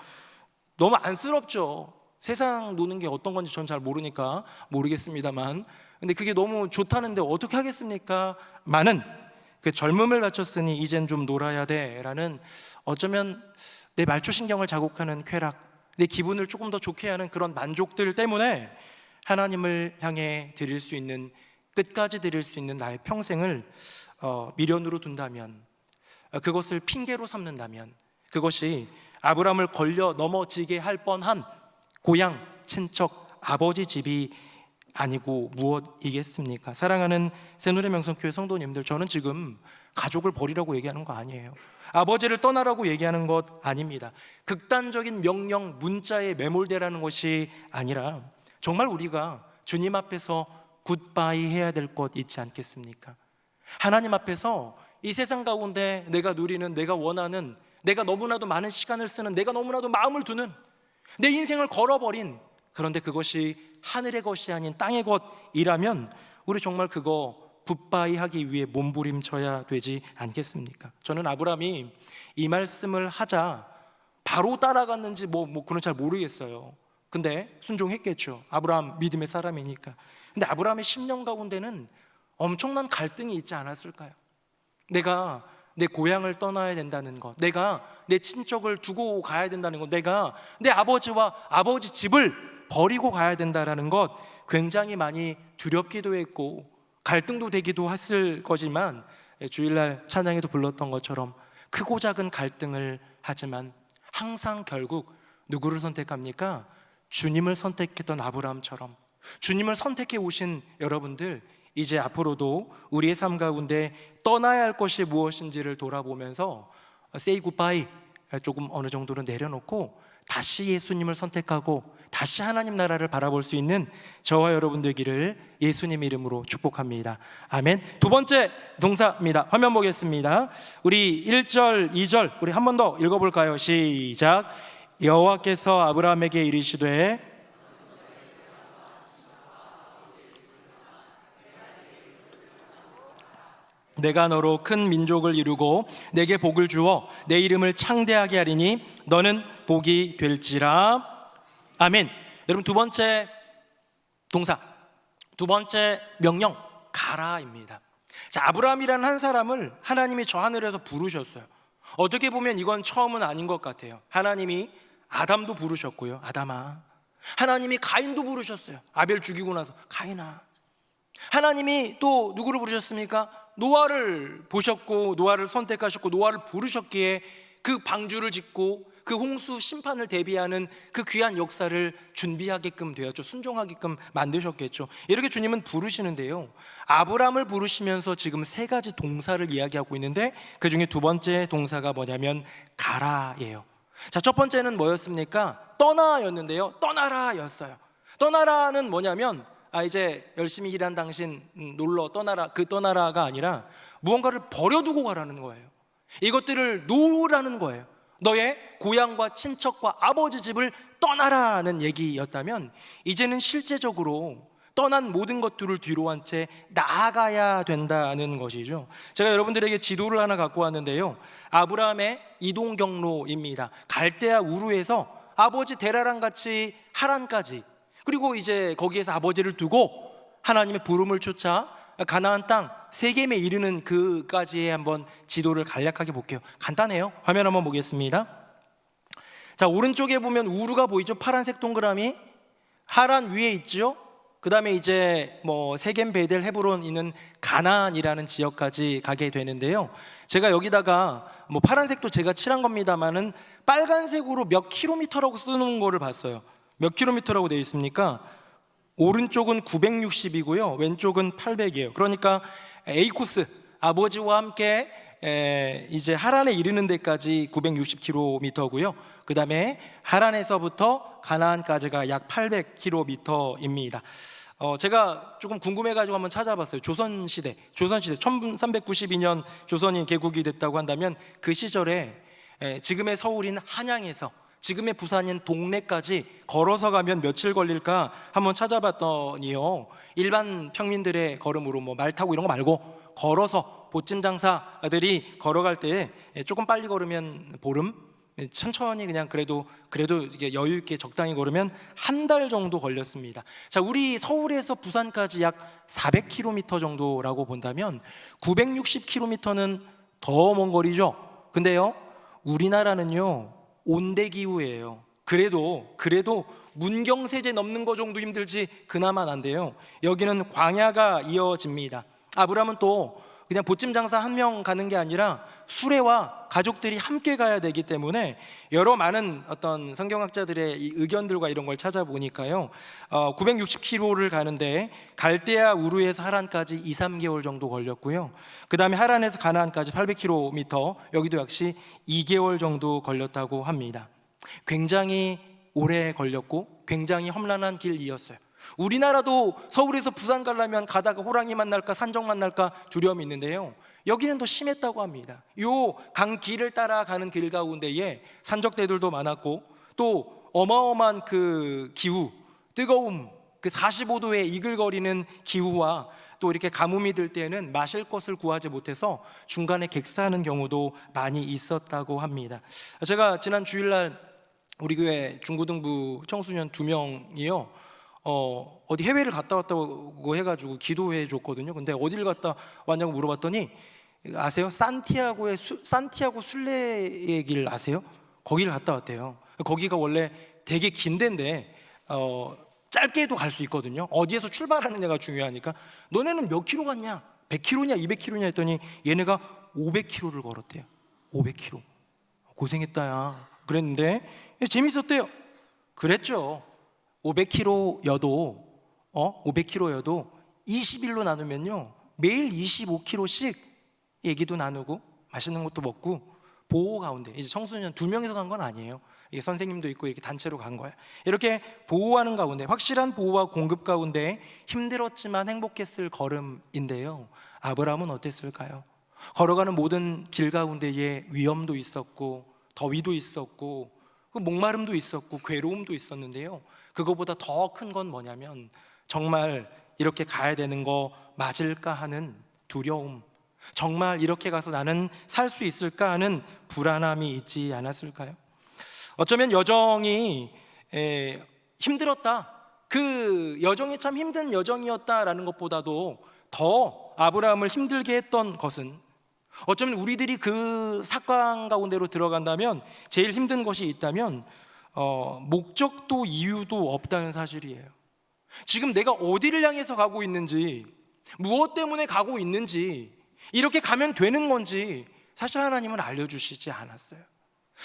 너무 안쓰럽죠. 세상 노는 게 어떤 건지 전 잘 모르니까 모르겠습니다만, 근데 그게 너무 좋다는데 어떻게 하겠습니까? 많은 그 젊음을 바쳤으니 이젠 좀 놀아야 돼 라는, 어쩌면 내 말초신경을 자극하는 쾌락, 내 기분을 조금 더 좋게 하는 그런 만족들 때문에 하나님을 향해 드릴 수 있는, 끝까지 드릴 수 있는 나의 평생을 미련으로 둔다면, 그것을 핑계로 삼는다면, 그것이 아브라함을 걸려 넘어지게 할 뻔한 고향, 친척, 아버지 집이 아니고 무엇이겠습니까? 사랑하는 새누리명성교회 성도님들, 저는 지금 가족을 버리라고 얘기하는 거 아니에요. 아버지를 떠나라고 얘기하는 것 아닙니다. 극단적인 명령, 문자에 매몰되라는 것이 아니라 정말 우리가 주님 앞에서 굿바이 해야 될 것 있지 않겠습니까? 하나님 앞에서 이 세상 가운데 내가 누리는, 내가 원하는, 내가 너무나도 많은 시간을 쓰는, 내가 너무나도 마음을 두는 내 인생을 걸어버린, 그런데 그것이 하늘의 것이 아닌 땅의 것이라면 우리 정말 그거 굿바이 하기 위해 몸부림쳐야 되지 않겠습니까? 저는 아브라함이 이 말씀을 하자 바로 따라갔는지 그건 잘 모르겠어요. 근데 순종했겠죠. 아브라함 믿음의 사람이니까. 근데 아브라함의 심령 가운데는 엄청난 갈등이 있지 않았을까요? 내가 내 고향을 떠나야 된다는 것, 내가 내 친척을 두고 가야 된다는 것, 내가 내 아버지와 아버지 집을 버리고 가야 된다는 것, 굉장히 많이 두렵기도 했고 갈등도 되기도 했을 거지만, 주일날 찬양에도 불렀던 것처럼 크고 작은 갈등을 하지만 항상 결국 누구를 선택합니까? 주님을 선택했던 아브라함처럼 주님을 선택해 오신 여러분들, 이제 앞으로도 우리의 삶 가운데 떠나야 할 것이 무엇인지를 돌아보면서 say goodbye 조금 어느 정도는 내려놓고 다시 예수님을 선택하고 다시 하나님 나라를 바라볼 수 있는 저와 여러분 되기를 예수님 이름으로 축복합니다. 아멘. 두 번째 동사입니다. 화면 보겠습니다. 우리 1절, 2절 우리 한 번 더 읽어볼까요? 시작. 여호와께서 아브라함에게 이르시되 내가 너로 큰 민족을 이루고 내게 복을 주어 내 이름을 창대하게 하리니 너는 복이 될지라. 아멘. 여러분, 두 번째 동사, 두 번째 명령, 가라입니다. 자, 아브라함이라는 한 사람을 하나님이 저 하늘에서 부르셨어요. 어떻게 보면 이건 처음은 아닌 것 같아요. 하나님이 아담도 부르셨고요. 아담아. 하나님이 가인도 부르셨어요. 아벨 죽이고 나서 가인아. 하나님이 또 누구를 부르셨습니까? 노아를 보셨고 노아를 선택하셨고 노아를 부르셨기에 그 방주를 짓고 그 홍수 심판을 대비하는 그 귀한 역사를 준비하게끔 되었죠. 순종하게끔 만드셨겠죠. 이렇게 주님은 부르시는데요, 아브라함을 부르시면서 지금 세 가지 동사를 이야기하고 있는데 그 중에 두 번째 동사가 뭐냐면 가라예요. 자, 첫 번째는 뭐였습니까? 떠나였는데요, 떠나라였어요. 떠나라는 뭐냐면 이제 열심히 일한 당신 놀러 떠나라, 그 떠나라가 아니라 무언가를 버려두고 가라는 거예요. 이것들을 놓으라는 거예요. 너의 고향과 친척과 아버지 집을 떠나라는 얘기였다면, 이제는 실제적으로 떠난 모든 것들을 뒤로 한 채 나아가야 된다는 것이죠. 제가 여러분들에게 지도를 하나 갖고 왔는데요, 아브라함의 이동 경로입니다. 갈대아 우르에서 아버지 데라랑 같이 하란까지, 그리고 이제 거기에서 아버지를 두고 하나님의 부름을 쫓아 가나안 땅 세겜에 이르는 그까지의 한번 지도를 간략하게 볼게요. 간단해요. 화면 한번 보겠습니다. 자, 오른쪽에 보면 우르가 보이죠? 파란색 동그라미. 하란 위에 있죠? 그 다음에 이제 세겜, 베델, 헤브론 있는 가나안이라는 지역까지 가게 되는데요, 제가 여기다가 파란색도 제가 칠한 겁니다만은 빨간색으로 몇 킬로미터라고 쓰는 거를 봤어요. 몇 킬로미터라고 되어 있습니까? 오른쪽은 960이고요 왼쪽은 800이에요 그러니까 A 코스, 아버지와 함께 이제 하란에 이르는 데까지 960km고요 그 다음에 하란에서부터 가나안까지가 약 800km입니다. 제가 조금 궁금해가지고 한번 찾아봤어요. 조선시대 1392년 조선이 개국이 됐다고 한다면 그 시절에 지금의 서울인 한양에서 지금의 부산인 동래까지 걸어서 가면 며칠 걸릴까 한번 찾아봤더니요, 일반 평민들의 걸음으로 말 타고 이런 거 말고 걸어서 보찜 장사들이 걸어갈 때 조금 빨리 걸으면 보름, 천천히 그냥 그래도 이게 여유 있게 적당히 걸으면 한 달 정도 걸렸습니다. 자, 우리 서울에서 부산까지 약 400km 정도라고 본다면 960km는 더 먼 거리죠. 근데요, 우리나라는요 온대기후예요. 그래도 문경세제 넘는 거 정도 힘들지 그나마 난데요, 여기는 광야가 이어집니다. 아브라함은 또 그냥 보찜 장사 한 명 가는 게 아니라 수레와 가족들이 함께 가야 되기 때문에 여러 많은 어떤 성경학자들의 이 의견들과 이런 걸 찾아보니까요, 960km를 가는데 갈대아 우르에서 하란까지 2, 3개월 정도 걸렸고요. 그 다음에 하란에서 가나안까지 800km, 여기도 역시 2개월 정도 걸렸다고 합니다. 굉장히 오래 걸렸고 굉장히 험난한 길이었어요. 우리나라도 서울에서 부산 가려면 가다가 호랑이 만날까 산적 만날까 두려움이 있는데요, 여기는 더 심했다고 합니다. 요 강 길을 따라가는 길 가운데에 산적대들도 많았고 또 어마어마한 그 기후, 뜨거움, 그 45도의 이글거리는 기후와 또 이렇게 가뭄이 들 때에는 마실 것을 구하지 못해서 중간에 객사하는 경우도 많이 있었다고 합니다. 제가 지난 주일날 우리 교회 중고등부 청소년 2명이요, 어디 해외를 갔다 왔다고 해가지고 기도해 줬거든요. 근데 어디를 갔다 왔냐고 물어봤더니 아세요? 산티아고 순례의 길 아세요? 거기를 갔다 왔대요. 거기가 원래 되게 긴 데인데 짧게도 갈 수 있거든요. 어디에서 출발하느냐가 중요하니까 너네는 몇 킬로 갔냐? 100킬로냐 200킬로냐 했더니 얘네가 500킬로를 걸었대요. 500킬로. 고생했다 야 그랬는데 재밌었대요. 그랬죠. 500킬로여도 500킬로여도 20일로 나누면요, 매일 25킬로씩 얘기도 나누고 맛있는 것도 먹고 보호 가운데, 이제 청소년 2명이서 간 건 아니에요. 이게 선생님도 있고 이렇게 단체로 간 거야. 이렇게 보호하는 가운데, 확실한 보호와 공급 가운데 힘들었지만 행복했을 걸음인데요, 아브라함은 어땠을까요? 걸어가는 모든 길 가운데에 위험도 있었고 더위도 있었고 목마름도 있었고 괴로움도 있었는데요, 그거보다 더 큰 건 뭐냐면 정말 이렇게 가야 되는 거 맞을까 하는 두려움, 정말 이렇게 가서 나는 살 수 있을까 하는 불안함이 있지 않았을까요? 어쩌면 여정이 힘들었다, 그 여정이 참 힘든 여정이었다라는 것보다도 더 아브라함을 힘들게 했던 것은, 어쩌면 우리들이 그 사건 가운데로 들어간다면 제일 힘든 것이 있다면 목적도 이유도 없다는 사실이에요. 지금 내가 어디를 향해서 가고 있는지, 무엇 때문에 가고 있는지, 이렇게 가면 되는 건지 사실 하나님은 알려주시지 않았어요.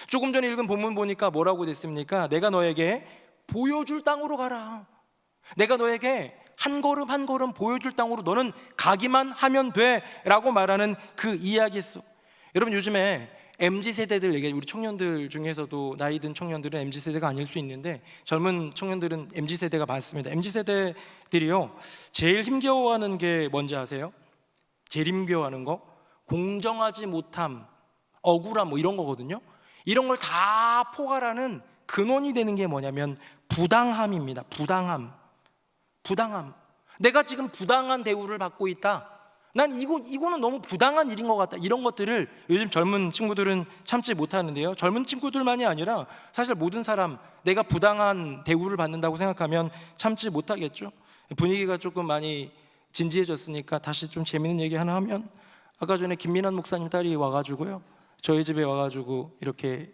조금 전에 읽은 본문 보니까 뭐라고 됐습니까? 내가 너에게 보여줄 땅으로 가라. 내가 너에게 한 걸음 한 걸음 보여줄 땅으로 너는 가기만 하면 돼 라고 말하는 그 이야기 속, 여러분 요즘에 MZ세대들 얘기해, 우리 청년들 중에서도 나이 든 청년들은 MZ세대가 아닐 수 있는데 젊은 청년들은 MZ세대가 많습니다. MZ세대들이요, 제일 힘겨워하는 게 뭔지 아세요? 제일 힘겨워하는 거 공정하지 못함, 억울함 뭐 이런 거거든요. 이런 걸 다 포괄하는 근원이 되는 게 뭐냐면 부당함입니다. 부당함. 내가 지금 부당한 대우를 받고 있다, 난 이거는 너무 부당한 일인 것 같다, 이런 것들을 요즘 젊은 친구들은 참지 못하는데요, 젊은 친구들만이 아니라 사실 모든 사람 내가 부당한 대우를 받는다고 생각하면 참지 못하겠죠. 분위기가 조금 많이 진지해졌으니까 다시 좀 재밌는 얘기 하나 하면, 아까 전에 김민환 목사님 딸이 와가지고요, 저희 집에 와가지고 이렇게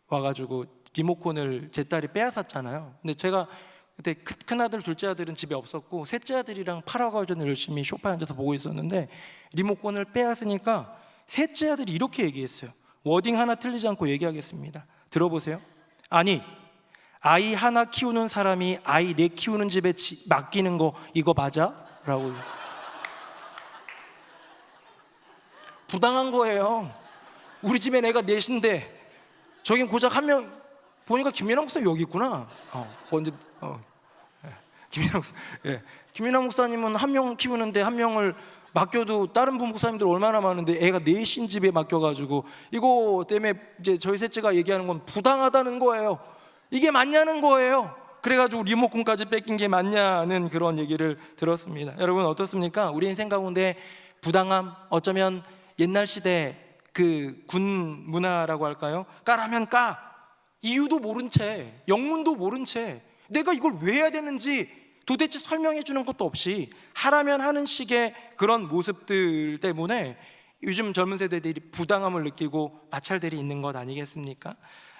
와가지고 리모컨을 제 딸이 빼앗았잖아요. 근데 제가 그때 큰아들 둘째 아들은 집에 없었고 셋째 아들이랑 파라과이전을 열심히 소파에 앉아서 보고 있었는데 리모컨을 빼앗으니까 셋째 아들이 이렇게 얘기했어요. 워딩 하나 틀리지 않고 얘기하겠습니다. 들어보세요. 아니, 아이 하나 키우는 사람이 아이 넷 키우는 집에 맡기는 거 이거 맞아? 라고. 부당한 거예요. 우리 집에 내가 넷인데 저긴 고작 한 명, 보니까 김민환 목사 여기 있구나. 김민환 목사, 김민환 목사님은 한 명 키우는데 한 명을 맡겨도 다른 분 목사님들 얼마나 많은데 애가 넷인 집에 맡겨가지고 이거 때문에 이제 저희 셋째가 얘기하는 건 부당하다는 거예요. 이게 맞냐는 거예요. 그래가지고 리모컨까지 뺏긴 게 맞냐는 그런 얘기를 들었습니다. 여러분 어떻습니까? 우리 인생 가운데 부당함, 어쩌면 옛날 시대 그 군 문화라고 할까요? 까라면 까, 이유도 모른 채, 영문도 모른 채 내가 이걸 왜 해야 되는지 도대체 설명해 주는 것도 없이 하라면 하는 식의 그런 모습들 때문에 요즘 젊은 세대들이 부당함을 느끼고 마찰들이 있는 것 아니겠습니까?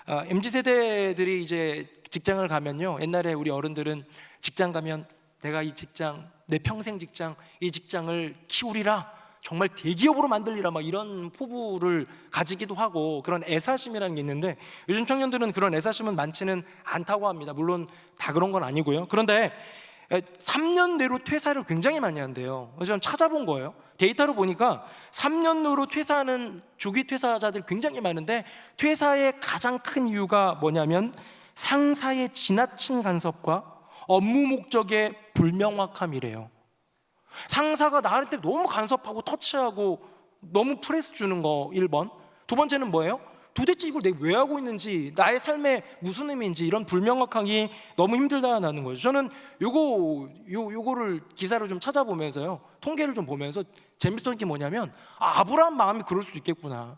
MZ세대들이 이제 직장을 가면요, 옛날에 우리 어른들은 직장 가면 내가 이 직장, 내 평생 직장, 이 직장을 키우리라 정말 대기업으로 만들리라 막 이런 포부를 가지기도 하고 그런 애사심이라는 게 있는데 요즘 청년들은 그런 애사심은 많지는 않다고 합니다. 물론 다 그런 건 아니고요. 그런데 3년 내로 퇴사를 굉장히 많이 한대요. 그래서 저는 찾아본 거예요. 데이터로 보니까 3년 내로 퇴사하는 조기 퇴사자들이 굉장히 많은데 퇴사의 가장 큰 이유가 뭐냐면 상사의 지나친 간섭과 업무 목적의 불명확함이래요. 상사가 나한테 너무 간섭하고 터치하고 너무 프레스 주는 거 1번. 두 번째는 뭐예요? 도대체 이걸 내가 왜 하고 있는지, 나의 삶에 무슨 의미인지 이런 불명확함이 너무 힘들다는 거죠. 저는 요거를 기사를 좀 찾아보면서요, 통계를 좀 보면서 재밌었던 게 뭐냐면 아브라함 마음이 그럴 수도 있겠구나.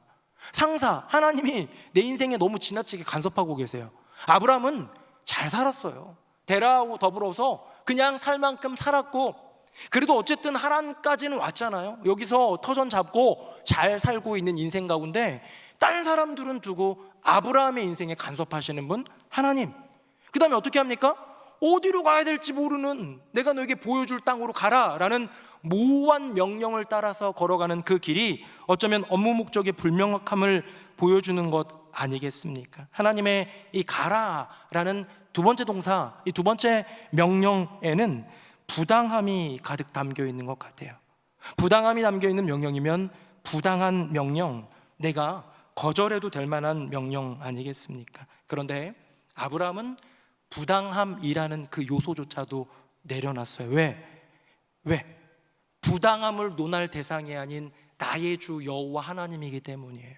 상사 하나님이 내 인생에 너무 지나치게 간섭하고 계세요. 아브라함은 잘 살았어요. 데라하고 더불어서 그냥 살 만큼 살았고 그래도 어쨌든 하란까지는 왔잖아요. 여기서 터전 잡고 잘 살고 있는 인생 가운데 다른 사람들은 두고 아브라함의 인생에 간섭하시는 분 하나님. 그 다음에 어떻게 합니까? 어디로 가야 될지 모르는, 내가 너에게 보여줄 땅으로 가라 라는 모호한 명령을 따라서 걸어가는 그 길이 어쩌면 업무 목적의 불명확함을 보여주는 것 아니겠습니까? 하나님의 이 가라라는 두 번째 동사, 이 두 번째 명령에는 부당함이 가득 담겨 있는 것 같아요. 부당함이 담겨 있는 명령이면 부당한 명령, 내가 거절해도 될 만한 명령 아니겠습니까? 그런데 아브라함은 부당함이라는 그 요소조차도 내려놨어요. 왜? 부당함을 논할 대상이 아닌 나의 주 여호와 하나님이기 때문이에요.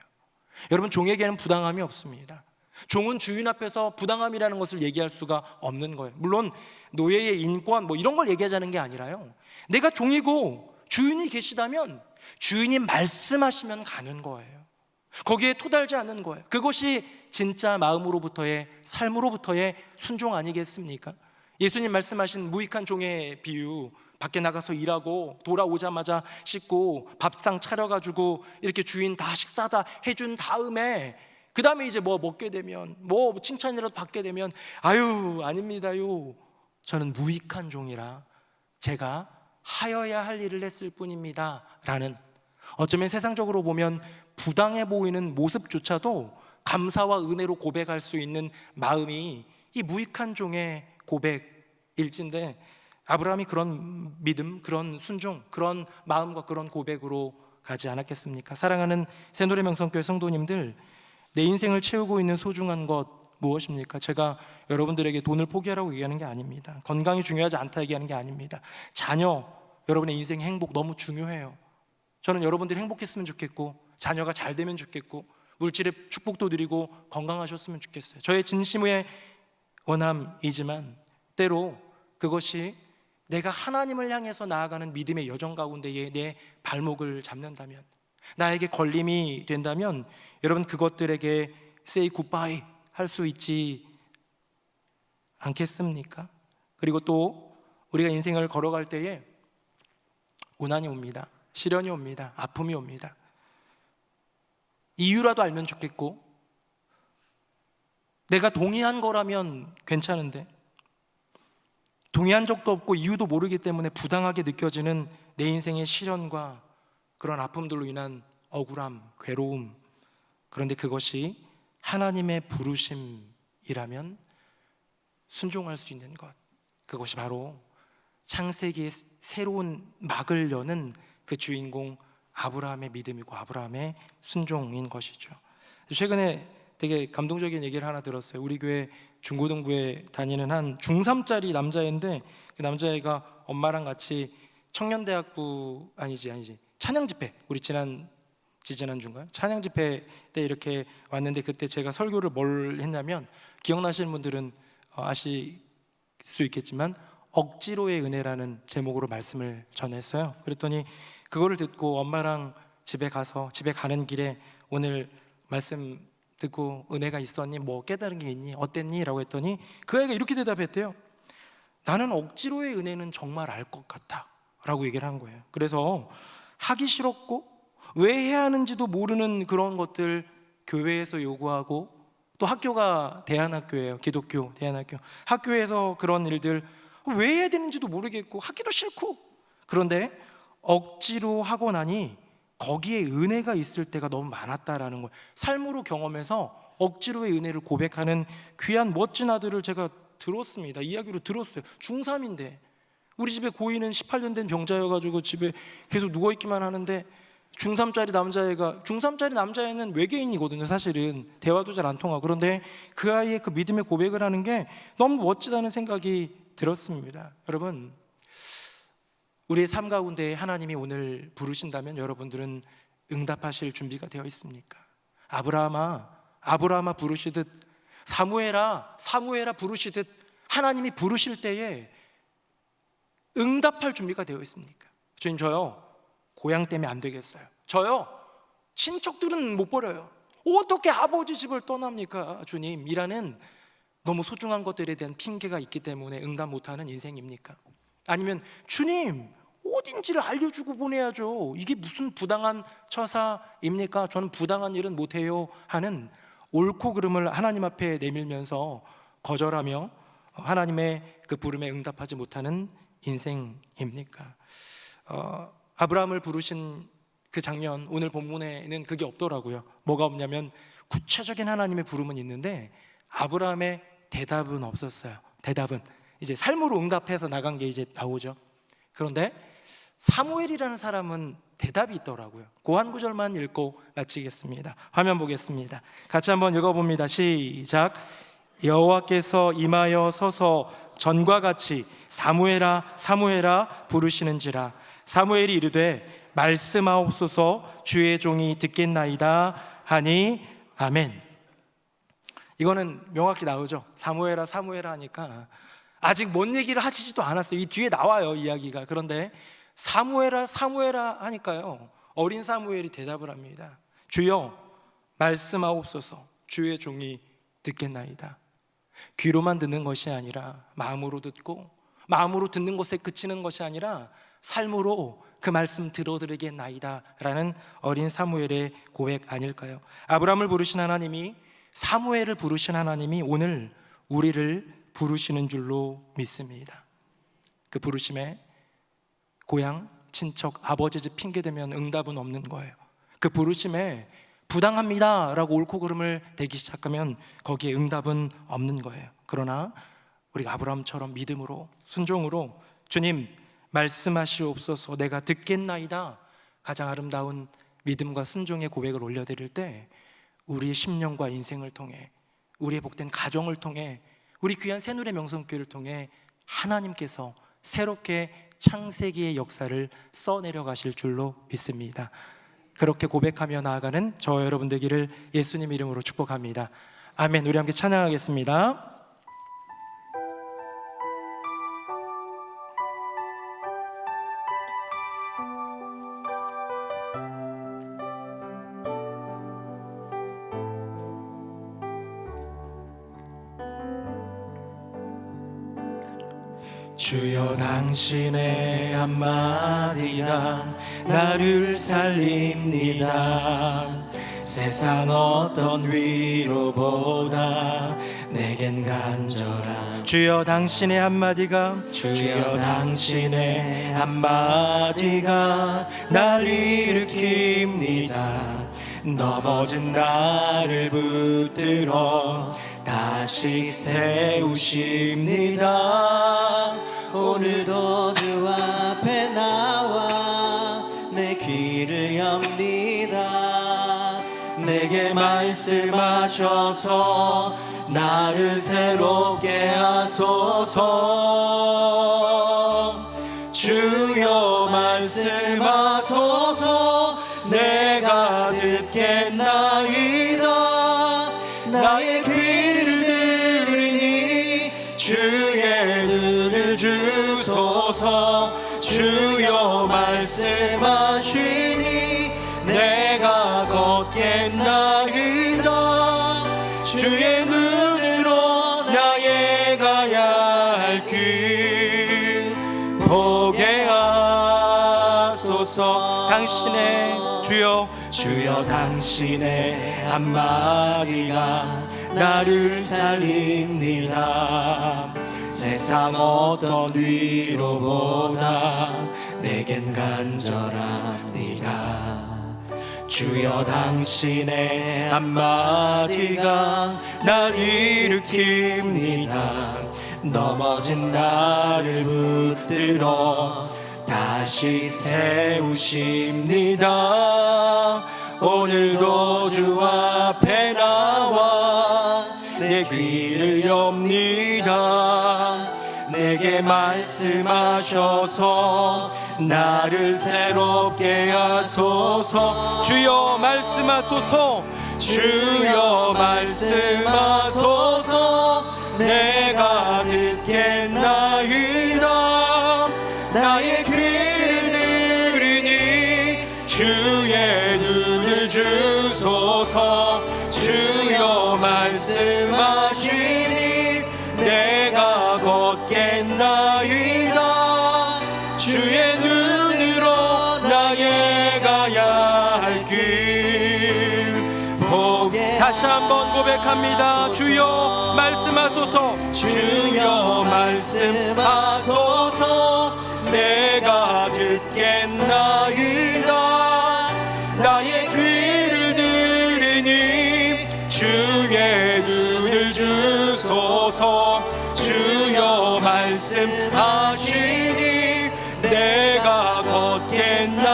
여러분, 종에게는 부당함이 없습니다. 종은 주인 앞에서 부당함이라는 것을 얘기할 수가 없는 거예요. 물론 노예의 인권 뭐 이런 걸 얘기하자는 게 아니라요, 내가 종이고 주인이 계시다면 주인이 말씀하시면 가는 거예요. 거기에 토달지 않는 거예요. 그것이 진짜 마음으로부터의, 삶으로부터의 순종 아니겠습니까? 예수님 말씀하신 무익한 종의 비유, 밖에 나가서 일하고 돌아오자마자 씻고 밥상 차려가지고 이렇게 주인 다 식사 다 해준 다음에 그 다음에 이제 뭐 먹게 되면, 뭐 칭찬이라도 받게 되면 아유 아닙니다요, 저는 무익한 종이라 제가 하여야 할 일을 했을 뿐입니다 라는, 어쩌면 세상적으로 보면 부당해 보이는 모습조차도 감사와 은혜로 고백할 수 있는 마음이 이 무익한 종의 고백일진데, 아브라함이 그런 믿음, 그런 순종, 그런 마음과 그런 고백으로 가지 않았겠습니까? 사랑하는 새노래 명성교회 성도님들, 내 인생을 채우고 있는 소중한 것 무엇입니까? 제가 여러분들에게 돈을 포기하라고 얘기하는 게 아닙니다. 건강이 중요하지 않다 얘기하는 게 아닙니다. 자녀, 여러분의 인생의 행복 너무 중요해요. 저는 여러분들이 행복했으면 좋겠고 자녀가 잘 되면 좋겠고 물질의 축복도 누리고 건강하셨으면 좋겠어요. 저의 진심의 원함이지만 때로 그것이 내가 하나님을 향해서 나아가는 믿음의 여정 가운데에 내 발목을 잡는다면, 나에게 걸림이 된다면 여러분 그것들에게 say goodbye 할 수 있지 않겠습니까? 그리고 또 우리가 인생을 걸어갈 때에 고난이 옵니다. 시련이 옵니다. 아픔이 옵니다. 이유라도 알면 좋겠고, 내가 동의한 거라면 괜찮은데 동의한 적도 없고 이유도 모르기 때문에 부당하게 느껴지는 내 인생의 시련과 그런 아픔들로 인한 억울함, 괴로움, 그런데 그것이 하나님의 부르심이라면 순종할 수 있는 것, 그것이 바로 창세기의 새로운 막을 여는 그 주인공 아브라함의 믿음이고 아브라함의 순종인 것이죠. 최근에 되게 감동적인 얘기를 하나 들었어요. 우리 교회 중고등부에 다니는 한 중3짜리 남자애인데, 그 남자애가 엄마랑 같이 청년대학부 찬양 집회, 우리 지지난주인가요? 찬양 집회 때 이렇게 왔는데, 그때 제가 설교를 뭘 했냐면, 기억나시는 분들은 아실 수 있겠지만 억지로의 은혜라는 제목으로 말씀을 전했어요. 그랬더니 그거를 듣고 엄마랑 집에 가는 길에 오늘 말씀 듣고 은혜가 있었니? 뭐 깨달은 게 있니? 어땠니? 라고 했더니 그 애가 이렇게 대답했대요. 나는 억지로의 은혜는 정말 알 것 같아 라고 얘기를 한 거예요. 그래서 하기 싫었고 왜 해야 하는지도 모르는 그런 것들 교회에서 요구하고, 또 학교가 대안학교예요. 기독교 대안학교. 학교에서 그런 일들 왜 해야 되는지도 모르겠고 하기도 싫고, 그런데 억지로 하고 나니 거기에 은혜가 있을 때가 너무 많았다라는 거예요. 삶으로 경험해서 억지로의 은혜를 고백하는 귀한 멋진 아들을 제가 들었습니다. 이야기로 들었어요. 중3인데 우리 집에 고이는 18년 된 병자여가지고 집에 계속 누워있기만 하는데 중3짜리 남자애는 외계인이거든요. 사실은 대화도 잘 안 통하고. 그런데 그 아이의 그 믿음의 고백을 하는 게 너무 멋지다는 생각이 들었습니다. 여러분, 우리의 삶 가운데 하나님이 오늘 부르신다면 여러분들은 응답하실 준비가 되어 있습니까? 아브라함아 부르시듯, 사무엘아 부르시듯 하나님이 부르실 때에 응답할 준비가 되어 있습니까? 주님, 저요 고향 때문에 안 되겠어요. 저요 친척들은 못 버려요. 어떻게 아버지 집을 떠납니까? 주님, 이라는 너무 소중한 것들에 대한 핑계가 있기 때문에 응답 못하는 인생입니까? 아니면 주님, 어딘지를 알려주고 보내야죠. 이게 무슨 부당한 처사입니까? 저는 부당한 일은 못해요 하는 옳고 그름을 하나님 앞에 내밀면서 거절하며 하나님의 그 부름에 응답하지 못하는 인생입니까? 아브라함을 부르신 그 장면, 오늘 본문에는 그게 없더라고요. 뭐가 없냐면 구체적인 하나님의 부름은 있는데 아브라함의 대답은 없었어요. 대답은 이제 삶으로 응답해서 나간 게 이제 나오죠. 그런데 사무엘이라는 사람은 대답이 있더라고요. 그 한 구절만 읽고 마치겠습니다. 화면 보겠습니다. 같이 한번 읽어봅니다. 시작. 여호와께서 임하여 서서 전과 같이 사무엘아 사무엘아 부르시는지라. 사무엘이 이르되 말씀하옵소서, 주의 종이 듣겠나이다 하니 아멘. 이거는 명확히 나오죠. 사무엘아 사무엘아 하니까 아직 뭔 얘기를 하시지도 않았어요. 이 뒤에 나와요, 이야기가. 그런데 사무엘아 사무엘아 하니까요, 어린 사무엘이 대답을 합니다. 주여 말씀하옵소서, 주의 종이 듣겠나이다. 귀로만 듣는 것이 아니라 마음으로 듣고, 마음으로 듣는 것에 그치는 것이 아니라 삶으로 그 말씀 들어드리겠나이다 라는 어린 사무엘의 고백 아닐까요? 아브라함을 부르신 하나님이, 사무엘을 부르신 하나님이 오늘 우리를 부르시는 줄로 믿습니다. 그 부르심에 고향, 친척, 아버지 집 핑계대면 응답은 없는 거예요. 그 부르심에 부당합니다 라고 옳고 그름을 대기 시작하면 거기에 응답은 없는 거예요. 그러나 우리가 아브라함처럼 믿음으로, 순종으로 주님 말씀하시옵소서, 내가 듣겠나이다, 가장 아름다운 믿음과 순종의 고백을 올려드릴 때 우리의 심령과 인생을 통해, 우리의 복된 가정을 통해, 우리 귀한 새누리 명성교회를 통해 하나님께서 새롭게 창세기의 역사를 써내려 가실 줄로 믿습니다. 그렇게 고백하며 나아가는 저와 여러분 되기를 예수님 이름으로 축복합니다. 아멘. 우리 함께 찬양하겠습니다. 주여 당신의 한마디가 나를 살립니다. 세상 어떤 위로보다 내겐 간절한 주여 당신의 한마디가, 주여 당신의 한마디가 날 일으킵니다. 넘어진 나를 붙들어 다시 세우십니다. 오늘도 주 앞에 나와 내 귀를 엽니다. 내게 말씀하셔서 나를 새롭게 하소서. 주여 말씀하소서, 내가 듣겠나이다. 나의 귀를 들으니 주의 눈을 주소서. 주여 말씀하시니 내가 걷겠나이다. 주의 눈으로 나의 가야 할 길 보게 하소서. 당신의 주여 당신의 한마디가 나를 살립니다. 세상 어떤 위로보다 내겐 간절합니다. 주여 당신의 한마디가 날 일으킵니다. 넘어진 나를 붙들어 다시 세우십니다. 오늘도 주 앞에 나와 내 귀를 엽니다. 내게 말씀하셔서 나를 새롭게 하소서. 주여 말씀하소서. 주여 말씀하소서. 내가 듣겠나이다. 나의 귀를 들으니 주의 눈을 주소서. 주여 말씀하시니 내가 걷겠나이다. 주의 눈으로 나의 가야 할 길 보게. 다시 한번 고백합니다. 주여 말씀하소서. 주여 말씀하소서. 내가 듣겠나이다. 나의 귀를 들으니 주의 눈을 주소서. 주여 말씀하시니 내가 걷겠나이다.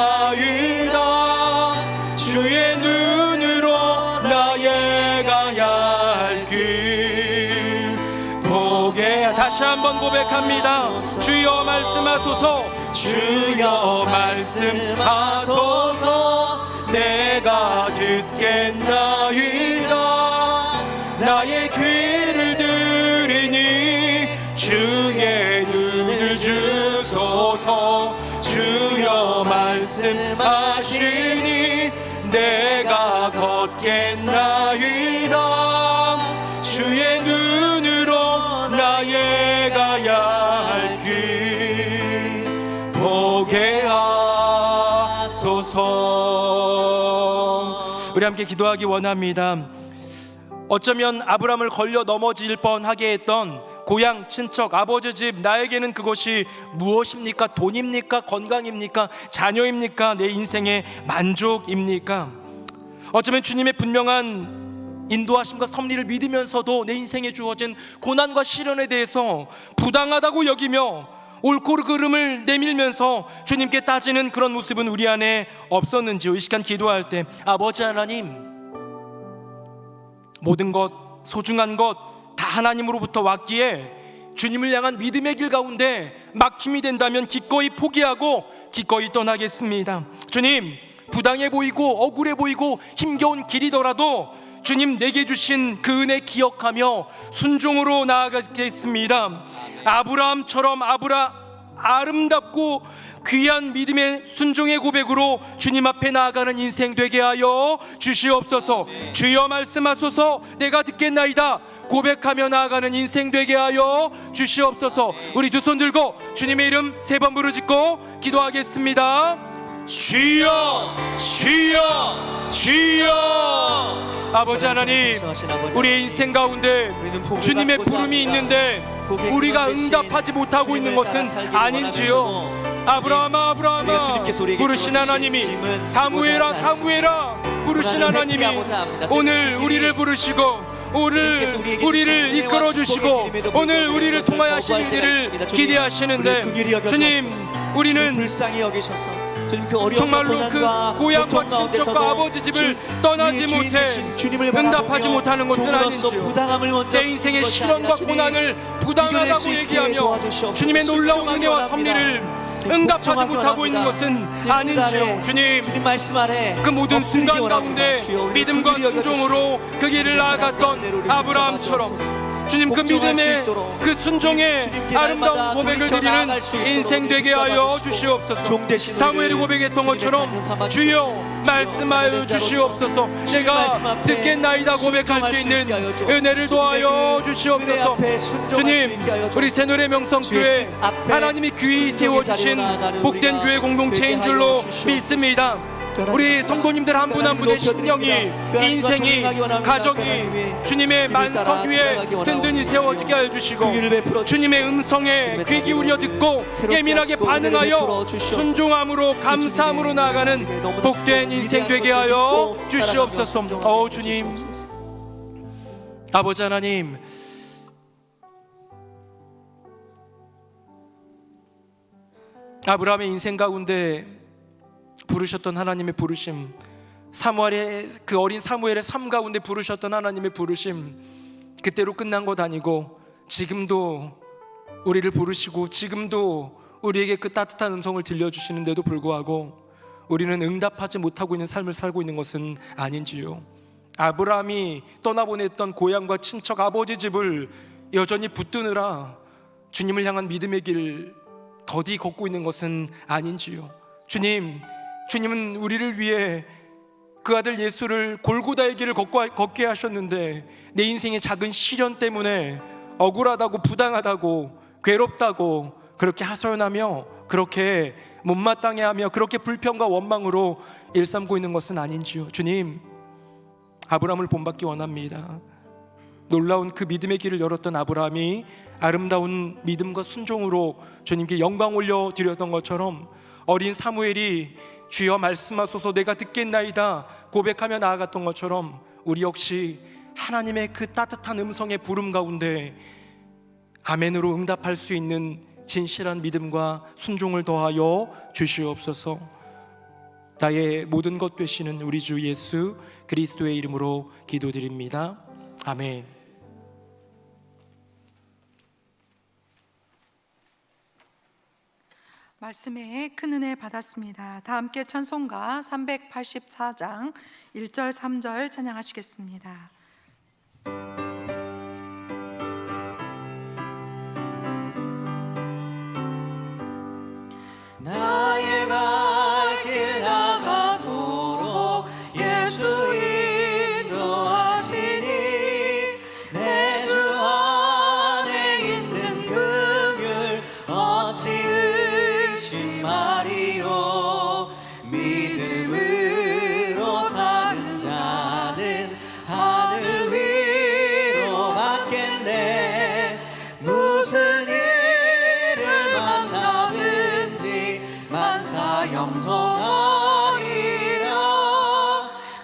주의 눈으로 나의 가야 할 길 보게. 다시 한번 고백합니다. 주여 말씀하소서. 주여 말씀하소서. 내가 듣겠나이다. 나의 귀를 들으니 주의 눈을 주소서. 주여 말씀하시니 내가 걷겠나이다. 주의 눈으로 나의 가야 할 길 보게 하소서. 우리 함께 기도하기 원합니다. 어쩌면 아브라함을 걸려 넘어질 뻔하게 했던 고향, 친척, 아버지 집, 나에게는 그것이 무엇입니까? 돈입니까? 건강입니까? 자녀입니까? 내 인생의 만족입니까? 어쩌면 주님의 분명한 인도하심과 섭리를 믿으면서도 내 인생에 주어진 고난과 시련에 대해서 부당하다고 여기며 옳고 그름을 내밀면서 주님께 따지는 그런 모습은 우리 안에 없었는지요? 이 시간 기도할 때 아버지 하나님, 모든 것, 소중한 것 다 하나님으로부터 왔기에 주님을 향한 믿음의 길 가운데 막힘이 된다면 기꺼이 포기하고 기꺼이 떠나겠습니다. 주님, 부당해 보이고 억울해 보이고 힘겨운 길이더라도 주님 내게 주신 그 은혜 기억하며 순종으로 나아가겠습니다. 아브라함처럼 아름답고 귀한 믿음의 순종의 고백으로 주님 앞에 나아가는 인생 되게 하여 주시옵소서. 주여 말씀하소서. 내가 듣겠나이다. 고백하며 나아가는 인생 되게 하여 주시옵소서. 우리 두 손 들고 주님의 이름 3번 부르짖고 기도하겠습니다. 주여, 주여, 주여. 아버지 하나님, 우리의 인생 가운데 주님의 부름이 있는데 우리가 응답하지 못하고 있는 것은 아닌지요? 아브라함아, 아브라함아 부르신 하나님이, 사무엘아, 사무엘아 부르신 하나님이 오늘 우리를 부르시고 오늘 우리를 이끌어 주시고 오늘 우리를 통하여 하신 일들을 기대하시는데, 주님, 우리는 불쌍히 여기셔서 정말로 그 고향과 친척과 아버지 집을 떠나지 못해 응답하지 못하는 것은 아닌지요? 내 인생의 시련과 고난을 부당하다고 얘기하며 주님의 놀라운 은혜와 섭리를 응답하지 못하고 있는 것은 아닌지요? 주님, 그 모든 순간 가운데 믿음과 순종으로 그 길을 나아갔던 아브라함처럼 주님, 그 믿음의 그 순종의 아름다운 고백을 드리는 인생 되게 하여 주시옵소서. 사무엘이 고백했던 것처럼 주여 말씀하여 주시옵소서. 내가 듣겠나이다 고백할 수 있는 은혜를 도하여 주시옵소서. 주님, 우리 새노래 명성교회 하나님이 귀히 세워주신 복된 교회 공동체인 줄로 믿습니다. 우리 성도님들 한 분 한 분의 심령이, 인생이, 가정이 주님의 만석 위에 든든히 세워지게 하여 주시고 주님의 음성에 귀 기울여 듣고 예민하게 반응하여 순종함으로 감사함으로 나아가는 복된 인생 되게 하여 주시옵소서. 주님, 아버지 하나님, 아브라함의 인생 가운데 부르셨던 하나님의 부르심, 사무엘의 그 어린 사무엘의 삶 가운데 부르셨던 하나님의 부르심, 그때로 끝난 것 아니고 지금도 우리를 부르시고 지금도 우리에게 그 따뜻한 음성을 들려주시는데도 불구하고 우리는 응답하지 못하고 있는 삶을 살고 있는 것은 아닌지요. 아브라함이 떠나보냈던 고향과 친척 아버지 집을 여전히 붙드느라 주님을 향한 믿음의 길 더디 걷고 있는 것은 아닌지요. 주님은 우리를 위해 그 아들 예수를 골고다의 길을 걷게 하셨는데 내 인생의 작은 시련 때문에 억울하다고, 부당하다고, 괴롭다고 그렇게 하소연하며 그렇게 못마땅해하며 그렇게 불평과 원망으로 일삼고 있는 것은 아닌지요. 주님, 아브라함을 본받기 원합니다. 놀라운 그 믿음의 길을 열었던 아브라함이 아름다운 믿음과 순종으로 주님께 영광 올려드렸던 것처럼 어린 사무엘이 주여 말씀하소서 내가 듣겠나이다 고백하며 나아갔던 것처럼 우리 역시 하나님의 그 따뜻한 음성의 부름 가운데 아멘으로 응답할 수 있는 진실한 믿음과 순종을 더하여 주시옵소서. 나의 모든 것 되시는 우리 주 예수 그리스도의 이름으로 기도드립니다. 아멘. 말씀에 큰 은혜 받았습니다. 다 함께 찬송가 384장 1절 3절 찬양하시겠습니다. 나의 갈 길 나가도록 예수 인도하시니 내 주 안에 있는 긍휼 어찌 의심하리요. 믿음으로 사는 자는 하늘 위로 받겠네. 무슨 일을 만나든지 만사 형통하리라.